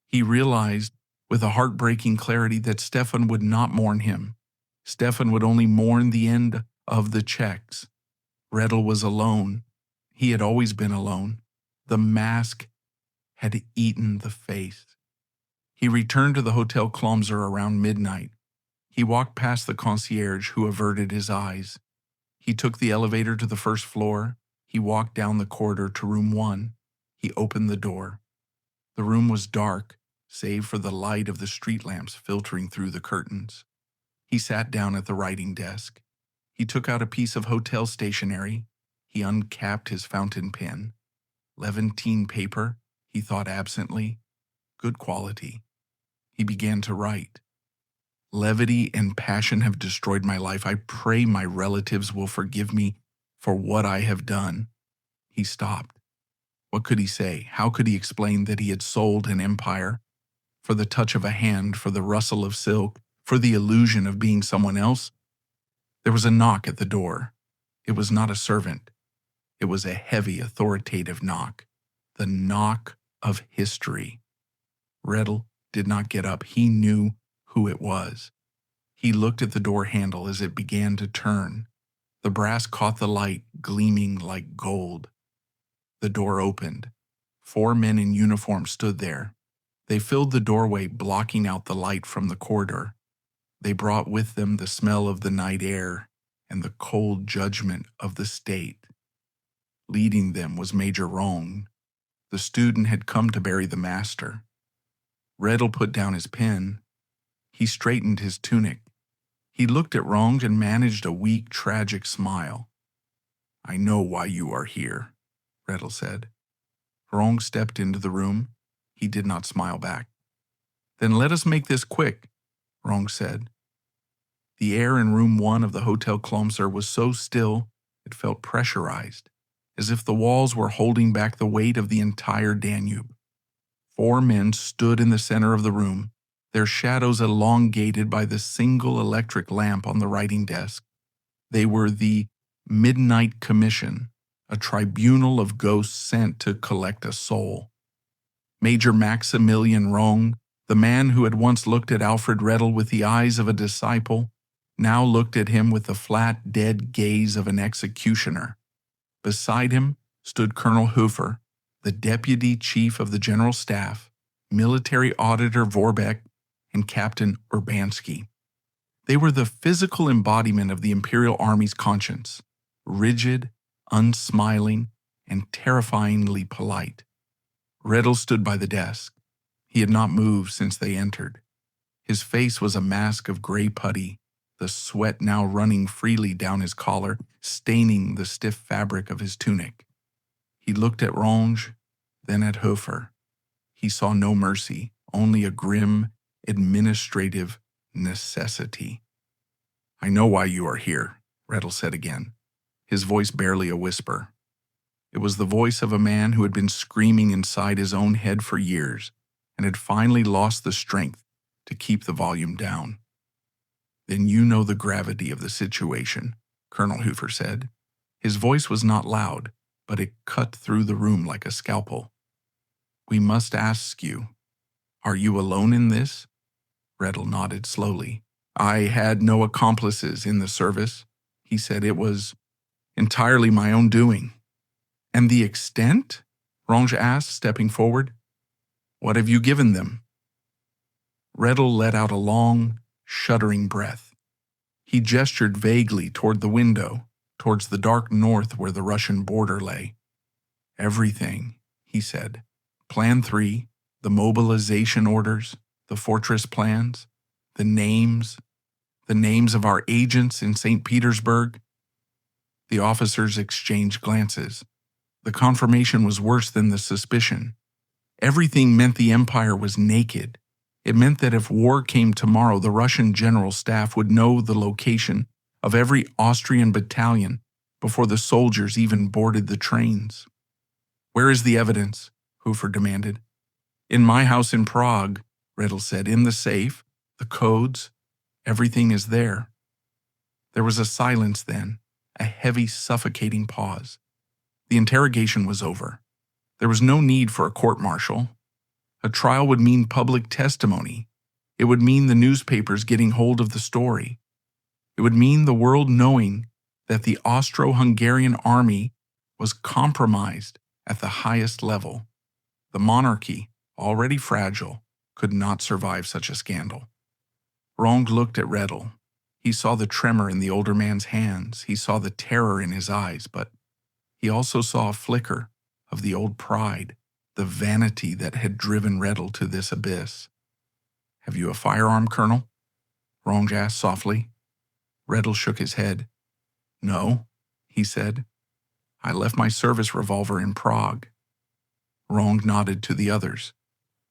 Speaker 1: He realized with a heartbreaking clarity that Stefan would not mourn him. Stefan would only mourn the end of the checks. Redl was alone. He had always been alone. The mask had eaten the face. He returned to the Hotel Klomser around midnight. He walked past the concierge, who averted his eyes. He took the elevator to the first floor. He walked down the corridor to room 1. He opened the door. The room was dark, save for the light of the street lamps filtering through the curtains. He sat down at the writing desk. He took out a piece of hotel stationery. He uncapped his fountain pen. Levantine paper, he thought absently. Good quality. He began to write. Levity and passion have destroyed my life. I pray my relatives will forgive me for what I have done. He stopped. What could he say? How could he explain that he had sold an empire? For the touch of a hand, for the rustle of silk, for the illusion of being someone else? There was a knock at the door. It was not a servant. It was a heavy, authoritative knock. The knock of history. Redl did not get up. He knew who it was. He looked at the door handle as it began to turn. The brass caught the light, gleaming like gold. The door opened. 4 men in uniform stood there. They filled the doorway, blocking out the light from the corridor. They brought with them the smell of the night air and the cold judgment of the state. Leading them was Major Rong. The student had come to bury the master. Redl put down his pen. He straightened his tunic. He looked at Rong and managed a weak, tragic smile. I know why you are here, Redl said. Rong stepped into the room. He did not smile back. Then let us make this quick, Rong said. The air in room 1 of the Hotel Klomser was so still it felt pressurized, as if the walls were holding back the weight of the entire Danube. 4 men stood in the center of the room, their shadows elongated by the single electric lamp on the writing desk. They were the Midnight Commission, a tribunal of ghosts sent to collect a soul. Major Maximilian Rong, the man who had once looked at Alfred Redl with the eyes of a disciple, now looked at him with the flat, dead gaze of an executioner. Beside him stood Colonel Hofer, the Deputy Chief of the General Staff, Military Auditor Vorbeck, and Captain Urbanski. They were the physical embodiment of the Imperial Army's conscience, rigid, unsmiling, and terrifyingly polite. Redl stood by the desk. He had not moved since they entered. His face was a mask of gray putty, the sweat now running freely down his collar, staining the stiff fabric of his tunic. He looked at Ronge, then at Hofer. He saw no mercy, only a grim, administrative necessity. "I know why you are here," Redl said again, his voice barely a whisper. It was the voice of a man who had been screaming inside his own head for years and had finally lost the strength to keep the volume down. "Then you know the gravity of the situation," Colonel Hofer said. His voice was not loud, but it cut through the room like a scalpel. "We must ask you, are you alone in this?" Redl nodded slowly. "I had no accomplices in the service," he said. "It was entirely my own doing." "And the extent?" Ronge asked, stepping forward. "What have you given them?" Redl let out a long, shuddering breath. He gestured vaguely toward the window, towards the dark north where the Russian border lay. "Everything," he said. "Plan 3, the mobilization orders, the fortress plans, the names of our agents in St. Petersburg." The officers exchanged glances. The confirmation was worse than the suspicion. Everything meant the Empire was naked. It meant that if war came tomorrow, the Russian General Staff would know the location of every Austrian battalion before the soldiers even boarded the trains. "Where is the evidence?" Hofer demanded. "In my house in Prague," Redl said. "In the safe, the codes, everything is there." There was a silence then, a heavy, suffocating pause. The interrogation was over. There was no need for a court-martial. A trial would mean public testimony. It would mean the newspapers getting hold of the story. It would mean the world knowing that the Austro-Hungarian army was compromised at the highest level. The monarchy, already fragile, could not survive such a scandal. Ronge looked at Redl. He saw the tremor in the older man's hands. He saw the terror in his eyes, but he also saw a flicker of the old pride, the vanity that had driven Redl to this abyss. "Have you a firearm, Colonel?" Ronge asked softly. Redl shook his head. "No," he said. "I left my service revolver in Prague." Ronge nodded to the others.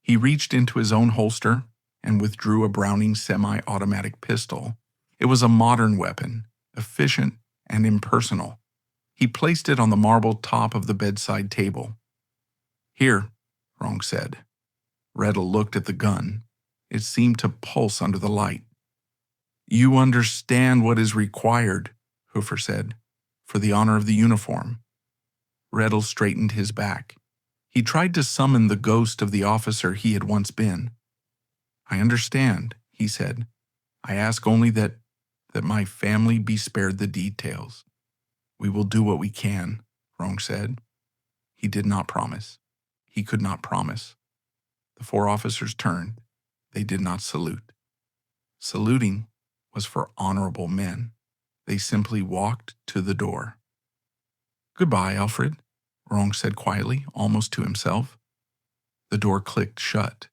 Speaker 1: He reached into his own holster and withdrew a Browning semi-automatic pistol. It was a modern weapon, efficient and impersonal. He placed it on the marble top of the bedside table. "Here," Ronge said. Redl looked at the gun. It seemed to pulse under the light. "You understand what is required," Hofer said, "for the honor of the uniform." Redl straightened his back. He tried to summon the ghost of the officer he had once been. "I understand," he said. "I ask only that my family be spared the details." "We will do what we can," Ronge said. He did not promise. He could not promise. The 4 officers turned. They did not salute. Saluting was for honorable men. They simply walked to the door. "Goodbye, Alfred," Ronge said quietly, almost to himself. The door clicked shut.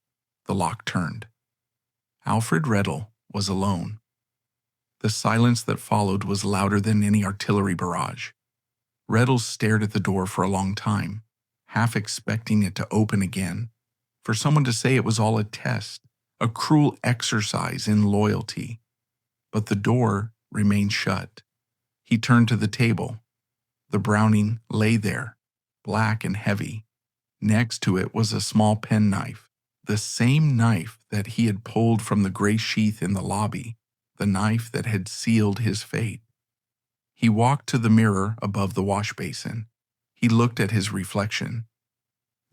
Speaker 1: The lock turned. Alfred Redl was alone. The silence that followed was louder than any artillery barrage. Redl stared at the door for a long time, half expecting it to open again, for someone to say it was all a test, a cruel exercise in loyalty. But the door remained shut. He turned to the table. The Browning lay there, black and heavy. Next to it was a small penknife, the same knife that he had pulled from the gray sheath in the lobby, the knife that had sealed his fate. He walked to the mirror above the wash basin. He looked at his reflection.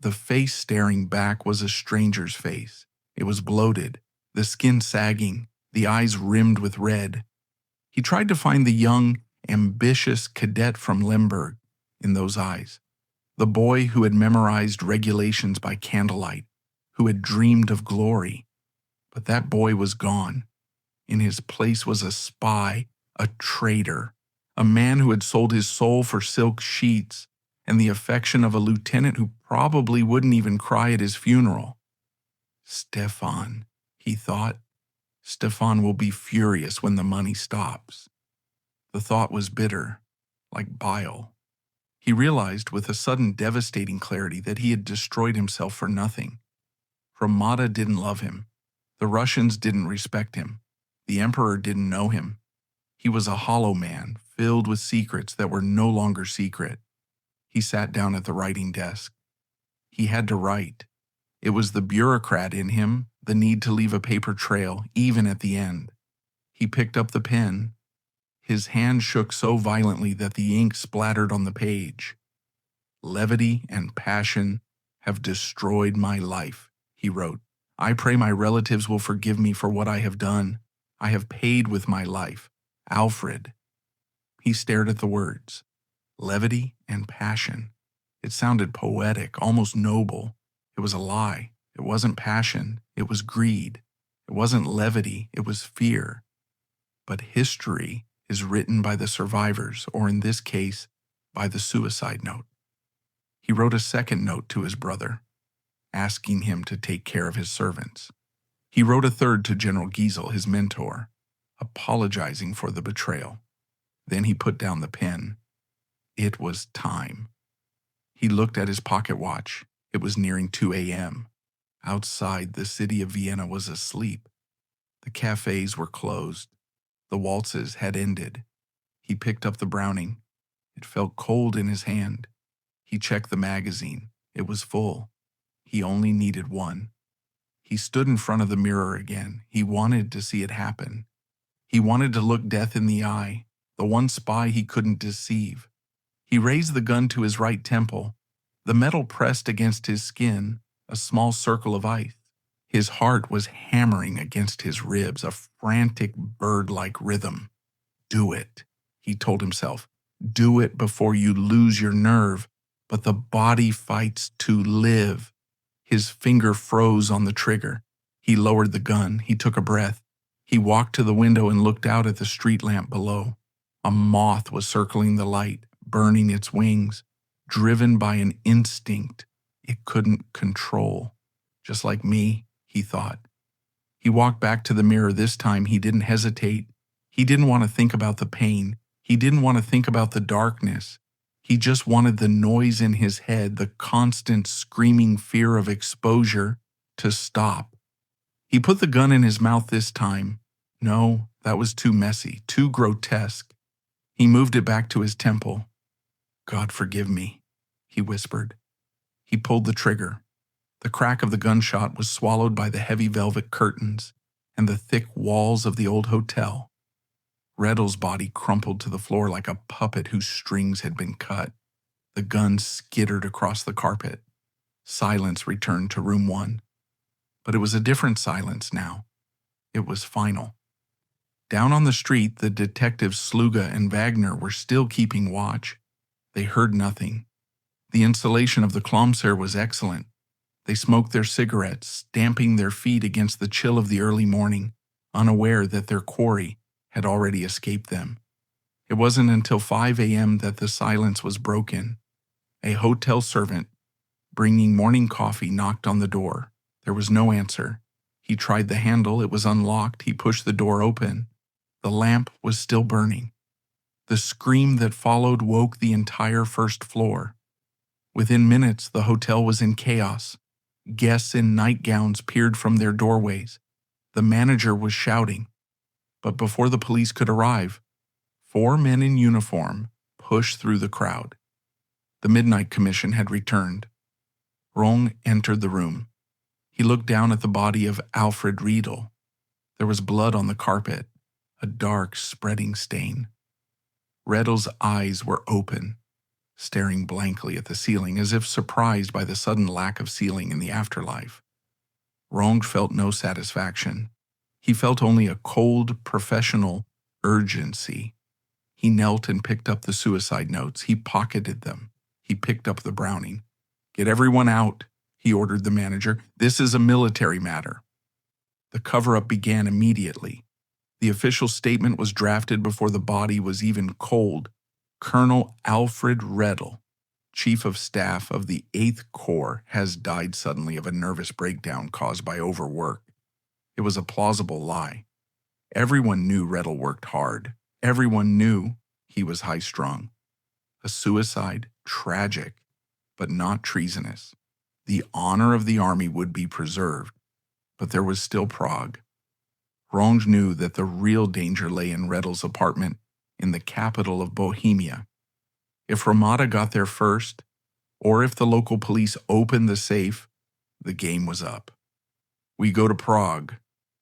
Speaker 1: The face staring back was a stranger's face. It was bloated, the skin sagging, the eyes rimmed with red. He tried to find the young, ambitious cadet from Limburg in those eyes, the boy who had memorized regulations by candlelight, who had dreamed of glory. But that boy was gone. In his place was a spy, a traitor, a man who had sold his soul for silk sheets and the affection of a lieutenant who probably wouldn't even cry at his funeral. Stefan, he thought. Stefan will be furious when the money stops. The thought was bitter, like bile. He realized with a sudden devastating clarity that he had destroyed himself for nothing. Ramada didn't love him. The Russians didn't respect him. The Emperor didn't know him. He was a hollow man, filled with secrets that were no longer secret. He sat down at the writing desk. He had to write. It was the bureaucrat in him, the need to leave a paper trail, even at the end. He picked up the pen. His hand shook so violently that the ink splattered on the page. "Levity and passion have destroyed my life," he wrote. "I pray my relatives will forgive me for what I have done. I have paid with my life. Alfred." He stared at the words. Levity and passion. It sounded poetic, almost noble. It was a lie. It wasn't passion. It was greed. It wasn't levity. It was fear. But history is written by the survivors, or in this case, by the suicide note. He wrote a second note to his brother, asking him to take care of his servants. He wrote a third to General Giesel, his mentor, apologizing for the betrayal. Then he put down the pen. It was time. He looked at his pocket watch. It was nearing 2 a.m. Outside, the city of Vienna was asleep. The cafes were closed. The waltzes had ended. He picked up the Browning. It felt cold in his hand. He checked the magazine. It was full. He only needed one. He stood in front of the mirror again. He wanted to see it happen. He wanted to look death in the eye, the one spy he couldn't deceive. He raised the gun to his right temple. The metal pressed against his skin, a small circle of ice. His heart was hammering against his ribs, a frantic bird-like rhythm. Do it, he told himself. Do it before you lose your nerve. But the body fights to live. His finger froze on the trigger. He lowered the gun. He took a breath. He walked to the window and looked out at the street lamp below. A moth was circling the light, burning its wings, driven by an instinct it couldn't control. Just like me, he thought. He walked back to the mirror. This time he didn't hesitate. He didn't want to think about the pain. He didn't want to think about the darkness. He just wanted the noise in his head, the constant screaming fear of exposure, to stop. He put the gun in his mouth this time. No, that was too messy, too grotesque. He moved it back to his temple. "God forgive me," he whispered. He pulled the trigger. The crack of the gunshot was swallowed by the heavy velvet curtains and the thick walls of the old hotel. Redl's body crumpled to the floor like a puppet whose strings had been cut. The gun skittered across the carpet. Silence returned to room 1. But it was a different silence now. It was final. Down on the street, the detectives Sluga and Wagner were still keeping watch. They heard nothing. The insulation of the Klomser was excellent. They smoked their cigarettes, stamping their feet against the chill of the early morning, unaware that their quarry had already escaped them. It wasn't until 5 a.m. that the silence was broken. A hotel servant, bringing morning coffee, knocked on the door. There was no answer. He tried the handle. It was unlocked. He pushed the door open. The lamp was still burning. The scream that followed woke the entire first floor. Within minutes, the hotel was in chaos. Guests in nightgowns peered from their doorways. The manager was shouting. But before the police could arrive, 4 men in uniform pushed through the crowd. The Midnight Commission had returned. Rong entered the room. He looked down at the body of Alfred Redl. There was blood on the carpet, a dark, spreading stain. Redl's eyes were open, staring blankly at the ceiling as if surprised by the sudden lack of ceiling in the afterlife. Rong felt no satisfaction. He felt only a cold, professional urgency. He knelt and picked up the suicide notes. He pocketed them. He picked up the Browning. "Get everyone out," he ordered the manager. "This is a military matter." The cover-up began immediately. The official statement was drafted before the body was even cold. Colonel Alfred Redl, Chief of Staff of the 8th Corps, has died suddenly of a nervous breakdown caused by overwork. It was a plausible lie. Everyone knew Redl worked hard. Everyone knew he was high-strung. A suicide, tragic, but not treasonous. The honor of the army would be preserved, but there was still Prague. Ronge knew that the real danger lay in Redl's apartment in the capital of Bohemia. If Hromada got there first, or if the local police opened the safe, the game was up. "We go to Prague,"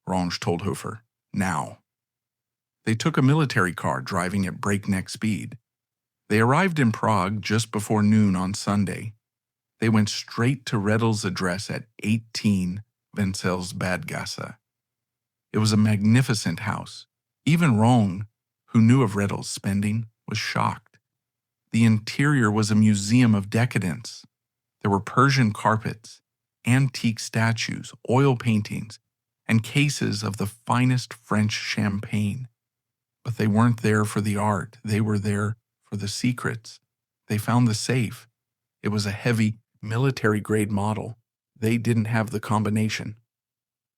Speaker 1: Ronge told Hofer. "Now." They took a military car driving at breakneck speed. They arrived in Prague just before noon on Sunday. They went straight to Redl's address at 18 Wencelsbadgasse. It was a magnificent house. Even Ronge, who knew of Redl's spending, was shocked. The interior was a museum of decadence. There were Persian carpets, antique statues, oil paintings, and cases of the finest French champagne. But they weren't there for the art. They were there for the secrets. They found the safe. It was a heavy, military-grade model. They didn't have the combination.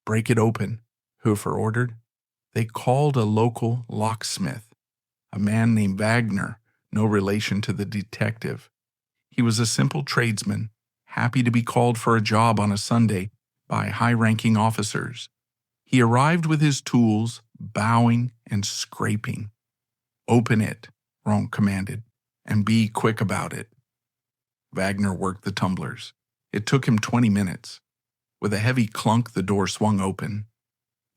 Speaker 1: "Break it open," Hofer ordered. They called a local locksmith, a man named Wagner, no relation to the detective. He was a simple tradesman, happy to be called for a job on a Sunday by high-ranking officers. He arrived with his tools, bowing and scraping. "Open it," Ronge commanded, "and be quick about it." Wagner worked the tumblers. It took him 20 minutes. With a heavy clunk, the door swung open.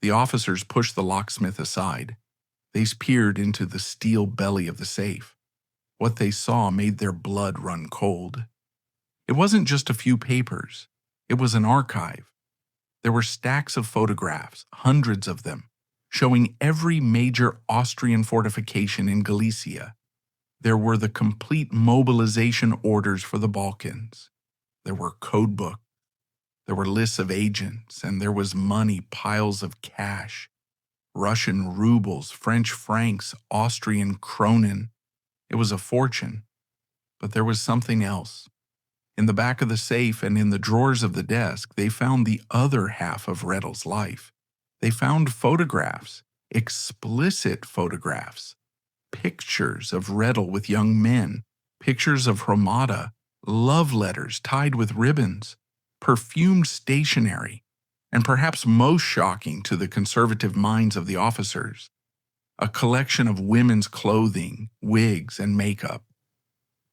Speaker 1: The officers pushed the locksmith aside. They peered into the steel belly of the safe. What they saw made their blood run cold. It wasn't just a few papers. It was an archive. There were stacks of photographs, hundreds of them, showing every major Austrian fortification in Galicia. There were the complete mobilization orders for the Balkans. There were code books. There were lists of agents, and there was money, piles of cash. Russian rubles, French francs, Austrian kronen. It was a fortune. But there was something else. In the back of the safe and in the drawers of the desk, they found the other half of Redl's life. They found photographs, explicit photographs, pictures of Redl with young men, pictures of Hromada, love letters tied with ribbons, perfumed stationery, and perhaps most shocking to the conservative minds of the officers, a collection of women's clothing, wigs, and makeup.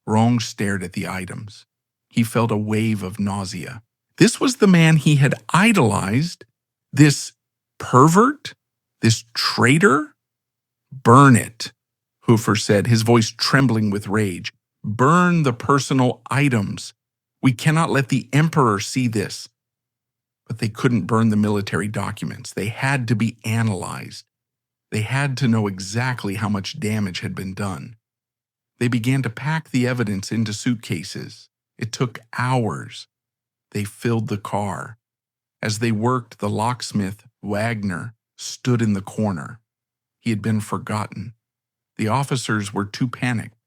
Speaker 1: Ronge stared at the items. He felt a wave of nausea. This was the man he had idolized, this pervert, this traitor. "Burn it," Hofer said, his voice trembling with rage. "Burn the personal items. We cannot let the Emperor see this." But they couldn't burn the military documents. They had to be analyzed. They had to know exactly how much damage had been done. They began to pack the evidence into suitcases. It took hours. They filled the car. As they worked, the locksmith, Wagner, stood in the corner. He had been forgotten. The officers were too panicked,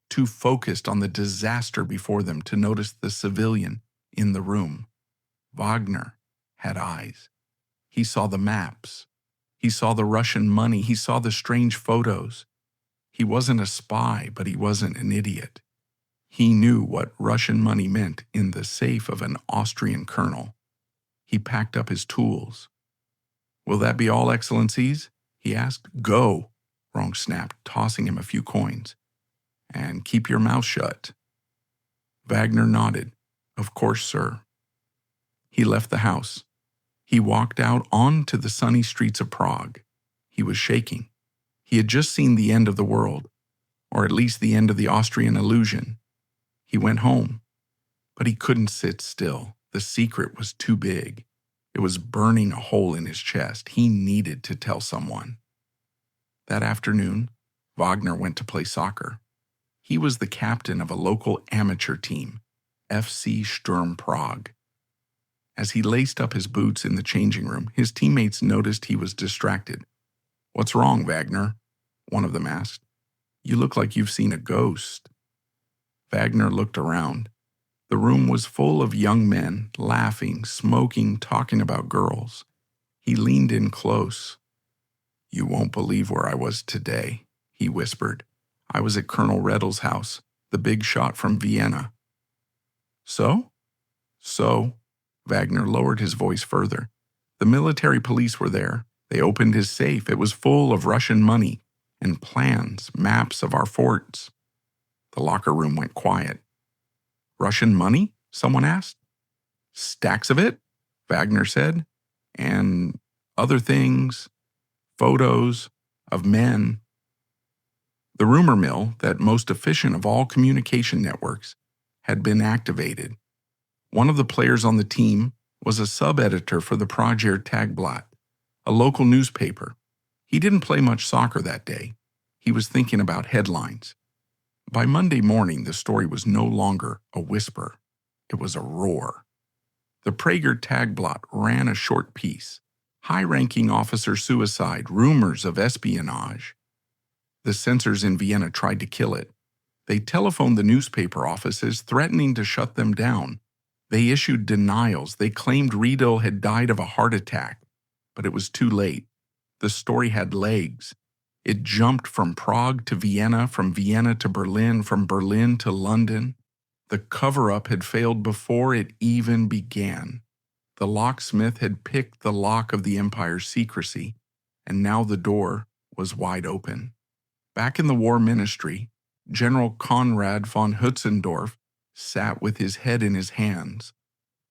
Speaker 1: too focused on the disaster before them to notice the civilian in the room. Wagner had eyes. He saw the maps. He saw the Russian money. He saw the strange photos. He wasn't a spy, but he wasn't an idiot. He knew what Russian money meant in the safe of an Austrian colonel. He packed up his tools. "Will that be all, Excellencies?" he asked. "Go," Ronge snapped, tossing him a few coins. "And keep your mouth shut." Wagner nodded. "Of course, sir." He left the house. He walked out onto the sunny streets of Prague. He was shaking. He had just seen the end of the world, or at least the end of the Austrian illusion. He went home, but he couldn't sit still. The secret was too big. It was burning a hole in his chest. He needed to tell someone. That afternoon, Wagner went to play soccer. He was the captain of a local amateur team, FC Sturm Prague. As he laced up his boots in the changing room, his teammates noticed he was distracted. "What's wrong, Wagner?" one of them asked. "You look like you've seen a ghost." Wagner looked around. The room was full of young men, laughing, smoking, talking about girls. He leaned in close. "You won't believe where I was today," he whispered. "I was at Colonel Redl's house, the big shot from Vienna." "So?" "So," Wagner lowered his voice further. "The military police were there. They opened his safe. It was full of Russian money and plans, maps of our forts." The locker room went quiet. "Russian money?" someone asked. "Stacks of it," Wagner said. "And other things, photos of men." The rumor mill, that most efficient of all communication networks, had been activated. One of the players on the team was a sub-editor for the Prager Tagblatt, a local newspaper. He didn't play much soccer that day. He was thinking about headlines. By Monday morning, the story was no longer a whisper. It was a roar. The Prager Tagblatt ran a short piece. High-ranking officer suicide, rumors of espionage. The censors in Vienna tried to kill it. They telephoned the newspaper offices, threatening to shut them down. They issued denials. They claimed Redl had died of a heart attack. But it was too late. The story had legs. It jumped from Prague to Vienna, from Vienna to Berlin, from Berlin to London. The cover-up had failed before it even began. The locksmith had picked the lock of the empire's secrecy, and now the door was wide open. Back in the War Ministry, General Konrad von Hötzendorf sat with his head in his hands.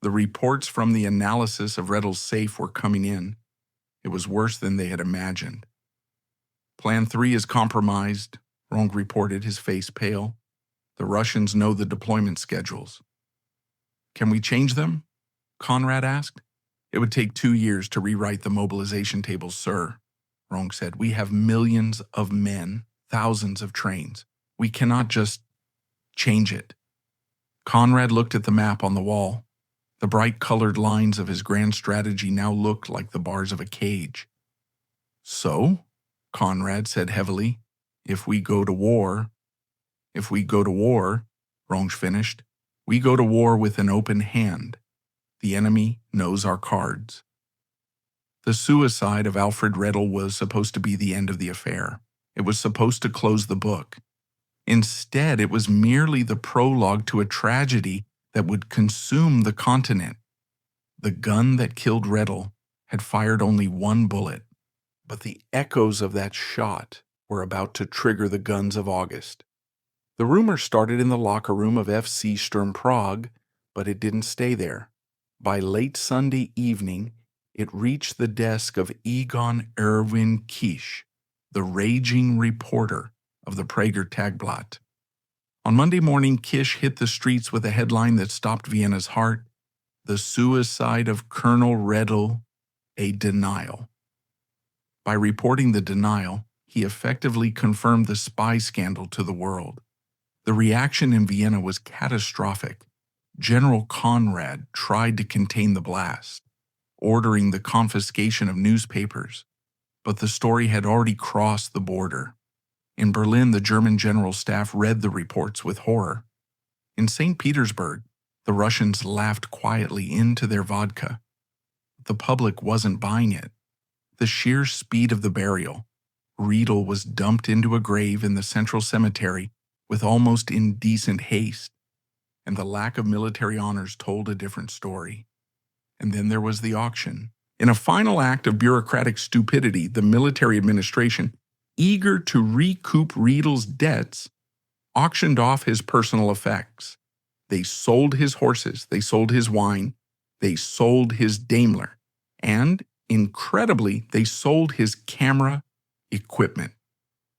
Speaker 1: The reports from the analysis of Redl's safe were coming in. It was worse than they had imagined. "Plan 3 is compromised," Ronk reported, his face pale. "The Russians know the deployment schedules." "Can we change them?" Konrad asked. "It would take 2 years to rewrite the mobilization tables, sir," Ronk said. "We have millions of men, thousands of trains. We cannot just change it." Konrad looked at the map on the wall. The bright-colored lines of his grand strategy now looked like the bars of a cage. "So," Konrad said heavily, if we go to war, Ronch finished, "we go to war with an open hand. The enemy knows our cards." The suicide of Alfred Redl was supposed to be the end of the affair. It was supposed to close the book. Instead, it was merely the prologue to a tragedy that would consume the continent. The gun that killed Redl had fired only one bullet, but the echoes of that shot were about to trigger the guns of August. The rumor started in the locker room of FC Sturm Prague, but it didn't stay there. By late Sunday evening, it reached the desk of Egon Erwin Kisch, the raging reporter of the Prager Tagblatt. On Monday morning, Kisch hit the streets with a headline that stopped Vienna's heart: "The suicide of Colonel Redl, a denial." By reporting the denial, he effectively confirmed the spy scandal to the world. The reaction in Vienna was catastrophic. General Konrad tried to contain the blast, ordering the confiscation of newspapers, but the story had already crossed the border. In Berlin, the German general staff read the reports with horror. In St. Petersburg, the Russians laughed quietly into their vodka. The public wasn't buying it. The sheer speed of the burial. Redl was dumped into a grave in the central cemetery with almost indecent haste, and the lack of military honors told a different story. And then there was the auction. In a final act of bureaucratic stupidity, the military administration, eager to recoup Redl's debts, auctioned off his personal effects. They sold his horses, they sold his wine, they sold his Daimler, and, incredibly, they sold his camera equipment.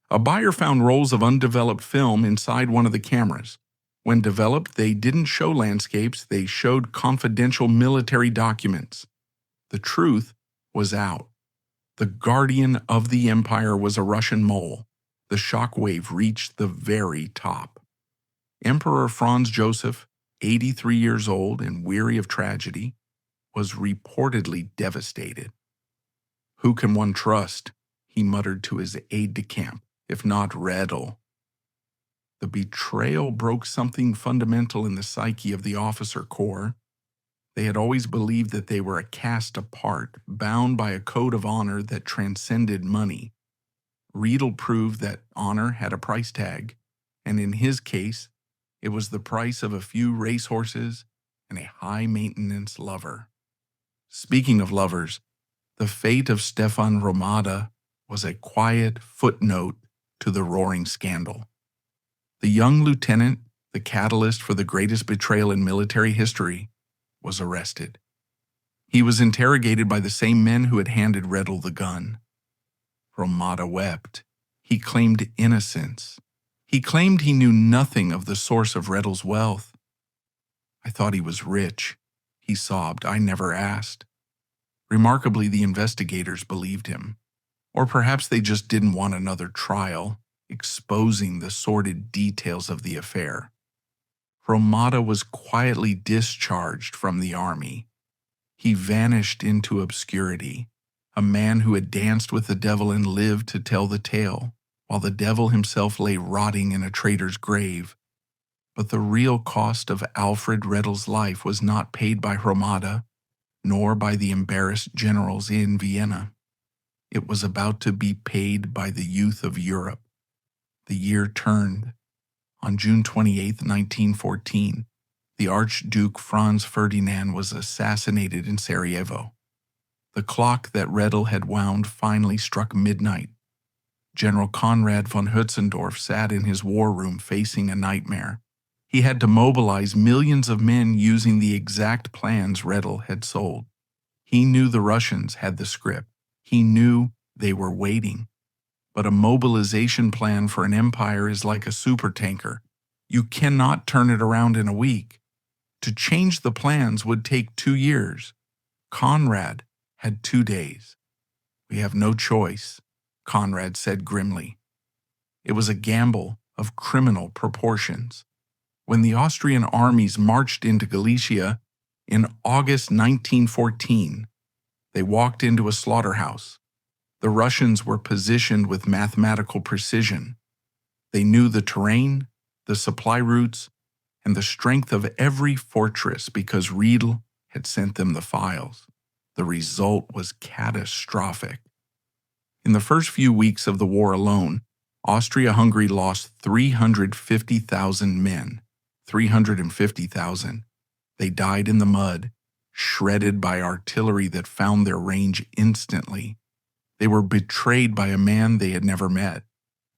Speaker 1: A buyer found rolls of undeveloped film inside one of the cameras. When developed, they didn't show landscapes, they showed confidential military documents. The truth was out. The guardian of the empire was a Russian mole. The shockwave reached the very top. Emperor Franz Joseph, 83 years old and weary of tragedy, was reportedly devastated. "Who can one trust?" he muttered to his aide-de-camp, "if not Redl?" The betrayal broke something fundamental in the psyche of the officer corps. They had always believed that they were a caste apart, bound by a code of honor that transcended money. Redl proved that honor had a price tag, and in his case, it was the price of a few racehorses and a high-maintenance lover. Speaking of lovers, the fate of Stefan Hromada was a quiet footnote to the roaring scandal. The young lieutenant, the catalyst for the greatest betrayal in military history, was arrested. He was interrogated by the same men who had handed Redl the gun. Hromada wept. He claimed innocence. He claimed he knew nothing of the source of Redl's wealth. "I thought he was rich," he sobbed. "I never asked." Remarkably, the investigators believed him. Or perhaps they just didn't want another trial, exposing the sordid details of the affair. Hromada was quietly discharged from the army. He vanished into obscurity, a man who had danced with the devil and lived to tell the tale, while the devil himself lay rotting in a traitor's grave. But the real cost of Alfred Redl's life was not paid by Hromada, nor by the embarrassed generals in Vienna. It was about to be paid by the youth of Europe. The year turned. On June 28, 1914, the Archduke Franz Ferdinand was assassinated in Sarajevo. The clock that Redl had wound finally struck midnight. General Konrad von Hötzendorf sat in his war room facing a nightmare. He had to mobilize millions of men using the exact plans Redl had sold. He knew the Russians had the script. He knew they were waiting. But a mobilization plan for an empire is like a supertanker. You cannot turn it around in a week. To change the plans would take 2 years. Konrad had 2 days. "We have no choice," Konrad said grimly. It was a gamble of criminal proportions. When the Austrian armies marched into Galicia in August 1914, they walked into a slaughterhouse. The Russians were positioned with mathematical precision. They knew the terrain, the supply routes, and the strength of every fortress because Redl had sent them the files. The result was catastrophic. In the first few weeks of the war alone, Austria-Hungary lost 350,000 men. 350,000. They died in the mud, shredded by artillery that found their range instantly. They were betrayed by a man they had never met,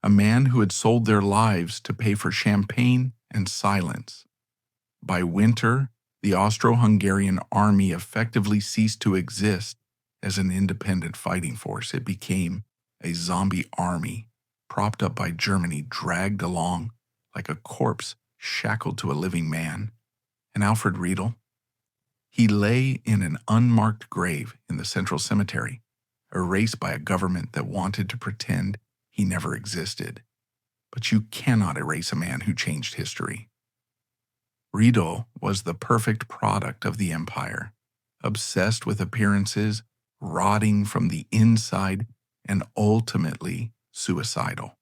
Speaker 1: a man who had sold their lives to pay for champagne and silence. By winter, the Austro-Hungarian army effectively ceased to exist as an independent fighting force. It became a zombie army, propped up by Germany, dragged along like a corpse shackled to a living man. And Alfred Redl? He lay in an unmarked grave in the central cemetery, erased by a government that wanted to pretend he never existed. But you cannot erase a man who changed history. Redl was the perfect product of the empire, obsessed with appearances, rotting from the inside, and ultimately suicidal.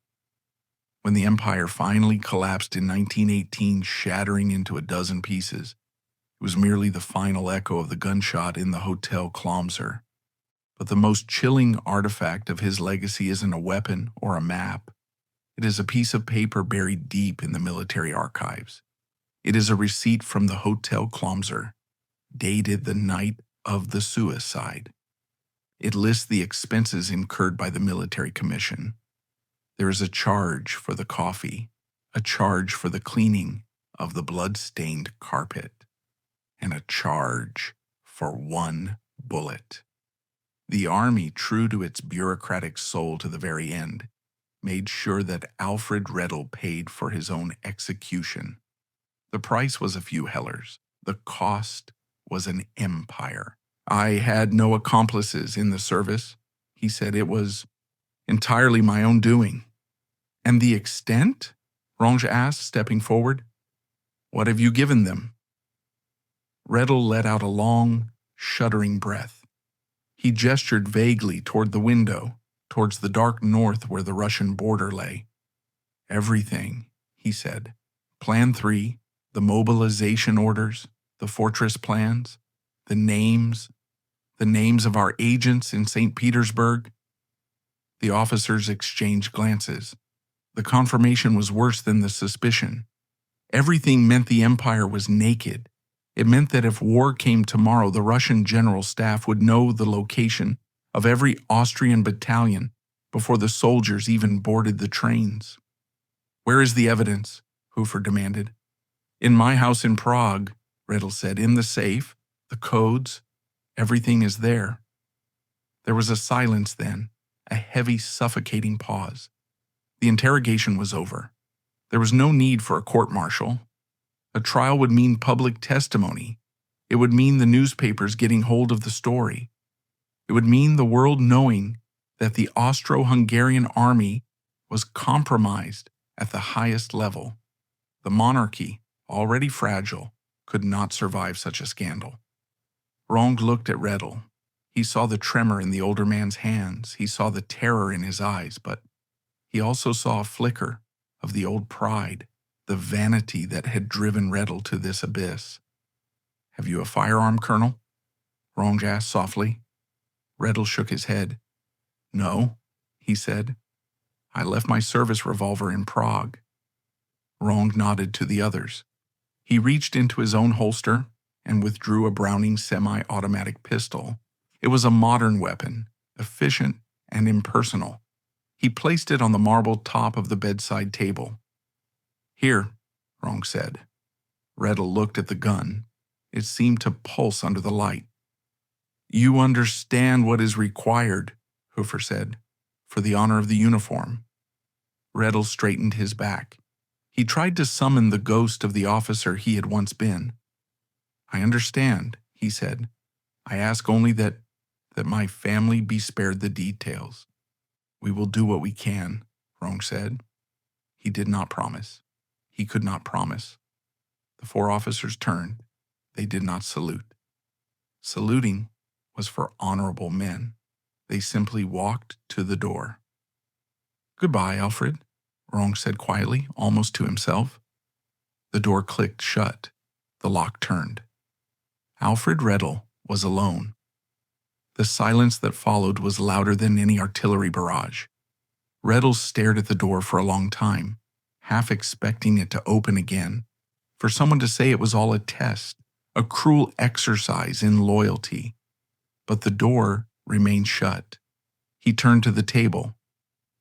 Speaker 1: When the empire finally collapsed in 1918, shattering into a dozen pieces, it was merely the final echo of the gunshot in the Hotel Klomser. But the most chilling artifact of his legacy isn't a weapon or a map. It is a piece of paper buried deep in the military archives. It is a receipt from the Hotel Klomser, dated the night of the suicide. It lists the expenses incurred by the military commission. There is a charge for the coffee, a charge for the cleaning of the blood-stained carpet, and a charge for 1 bullet. The army, true to its bureaucratic soul to the very end, made sure that Alfred Redl paid for his own execution. The price was a few hellers. The cost was an empire. "I had no accomplices in the service," he said. It was entirely my own doing. And the extent? Ronge asked, stepping forward. What have you given them? Redl let out a long, shuddering breath. He gestured vaguely toward the window, towards the dark north where the Russian border lay. Everything, he said. Plan 3, the mobilization orders, the fortress plans, the names of our agents in St. Petersburg. The officers exchanged glances. The confirmation was worse than the suspicion. Everything meant the empire was naked. It meant that if war came tomorrow, the Russian general staff would know the location of every Austrian battalion before the soldiers even boarded the trains. Where is the evidence? Hofer demanded. In my house in Prague, Redl said. In the safe, the codes, everything is there. There was a silence then, a heavy, suffocating pause. The interrogation was over. There was no need for a court-martial. A trial would mean public testimony. It would mean the newspapers getting hold of the story. It would mean the world knowing that the Austro-Hungarian army was compromised at the highest level. The monarchy, already fragile, could not survive such a scandal. Ronge looked at Redl. He saw the tremor in the older man's hands. He saw the terror in his eyes, but he also saw a flicker of the old pride, the vanity that had driven Redl to this abyss. Have you a firearm, Colonel? Ronge asked softly. Redl shook his head. No, he said. I left my service revolver in Prague. Ronge nodded to the others. He reached into his own holster and withdrew a Browning semi-automatic pistol. It was a modern weapon, efficient and impersonal. He placed it on the marble top of the bedside table. Here, Ronge said. Redl looked at the gun. It seemed to pulse under the light. You understand what is required, Hofer said, for the honor of the uniform. Redl straightened his back. He tried to summon the ghost of the officer he had once been. I understand, he said. I ask only that my family be spared the details. We will do what we can, Ronge said. He did not promise. He could not promise. The 4 officers turned. They did not salute. Saluting was for honorable men. They simply walked to the door. Goodbye, Alfred, Ronge said quietly, almost to himself. The door clicked shut. The lock turned. Alfred Redl was alone. The silence that followed was louder than any artillery barrage. Redl stared at the door for a long time, half expecting it to open again, for someone to say it was all a test, a cruel exercise in loyalty. But the door remained shut. He turned to the table.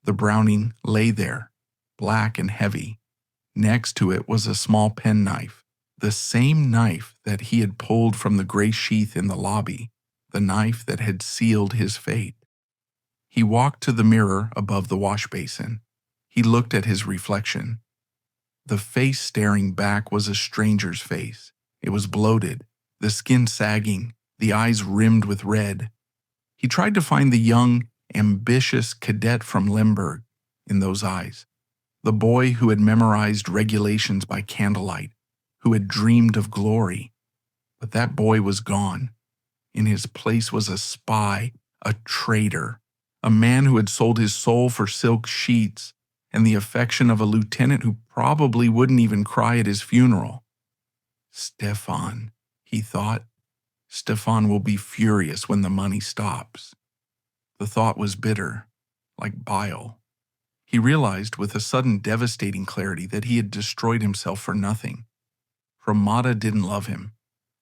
Speaker 1: The Browning lay there, black and heavy. Next to it was a small penknife, the same knife that he had pulled from the gray sheath in the lobby, the knife that had sealed his fate. He walked to the mirror above the wash basin. He looked at his reflection. The face staring back was a stranger's face. It was bloated, the skin sagging, the eyes rimmed with red. He tried to find the young, ambitious cadet from Lemberg in those eyes, the boy who had memorized regulations by candlelight, who had dreamed of glory. But that boy was gone. In his place was a spy, a traitor, a man who had sold his soul for silk sheets and the affection of a lieutenant who probably wouldn't even cry at his funeral. Stefan, he thought. Stefan will be furious when the money stops. The thought was bitter, like bile. He realized with a sudden devastating clarity that he had destroyed himself for nothing. Ramada didn't love him.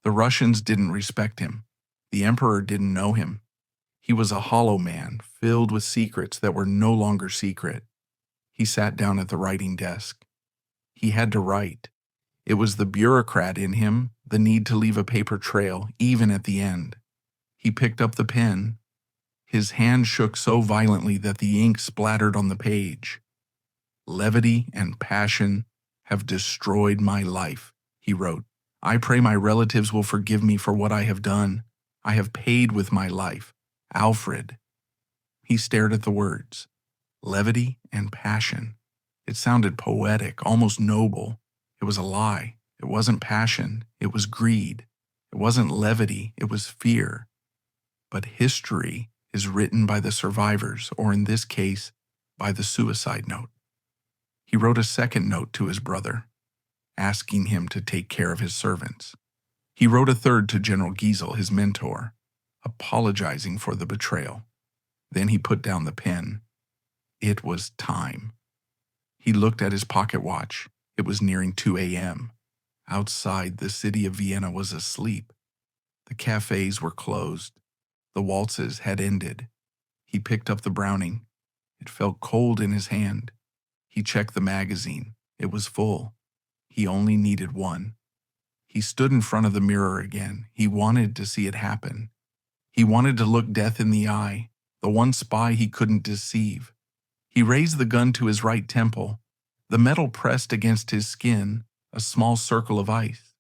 Speaker 1: The Russians didn't respect him. The emperor didn't know him. He was a hollow man, filled with secrets that were no longer secret. He sat down at the writing desk. He had to write. It was the bureaucrat in him, the need to leave a paper trail, even at the end. He picked up the pen. His hand shook so violently that the ink splattered on the page. Levity and passion have destroyed my life, he wrote. I pray my relatives will forgive me for what I have done. I have paid with my life. Alfred. He stared at the words. Levity and passion. It sounded poetic, almost noble. It was a lie. It wasn't passion. It was greed. It wasn't levity. It was fear. But history is written by the survivors, or in this case, by the suicide note. He wrote a second note to his brother, asking him to take care of his servants. He wrote a third to General Giesel, his mentor, apologizing for the betrayal. Then he put down the pen. It was time. He looked at his pocket watch. It was nearing 2 a.m. Outside, the city of Vienna was asleep. The cafes were closed. The waltzes had ended. He picked up the Browning. It felt cold in his hand. He checked the magazine. It was full. He only needed one. He stood in front of the mirror again. He wanted to see it happen. He wanted to look death in the eye, the one spy he couldn't deceive. He raised the gun to his right temple. The metal pressed against his skin, a small circle of ice.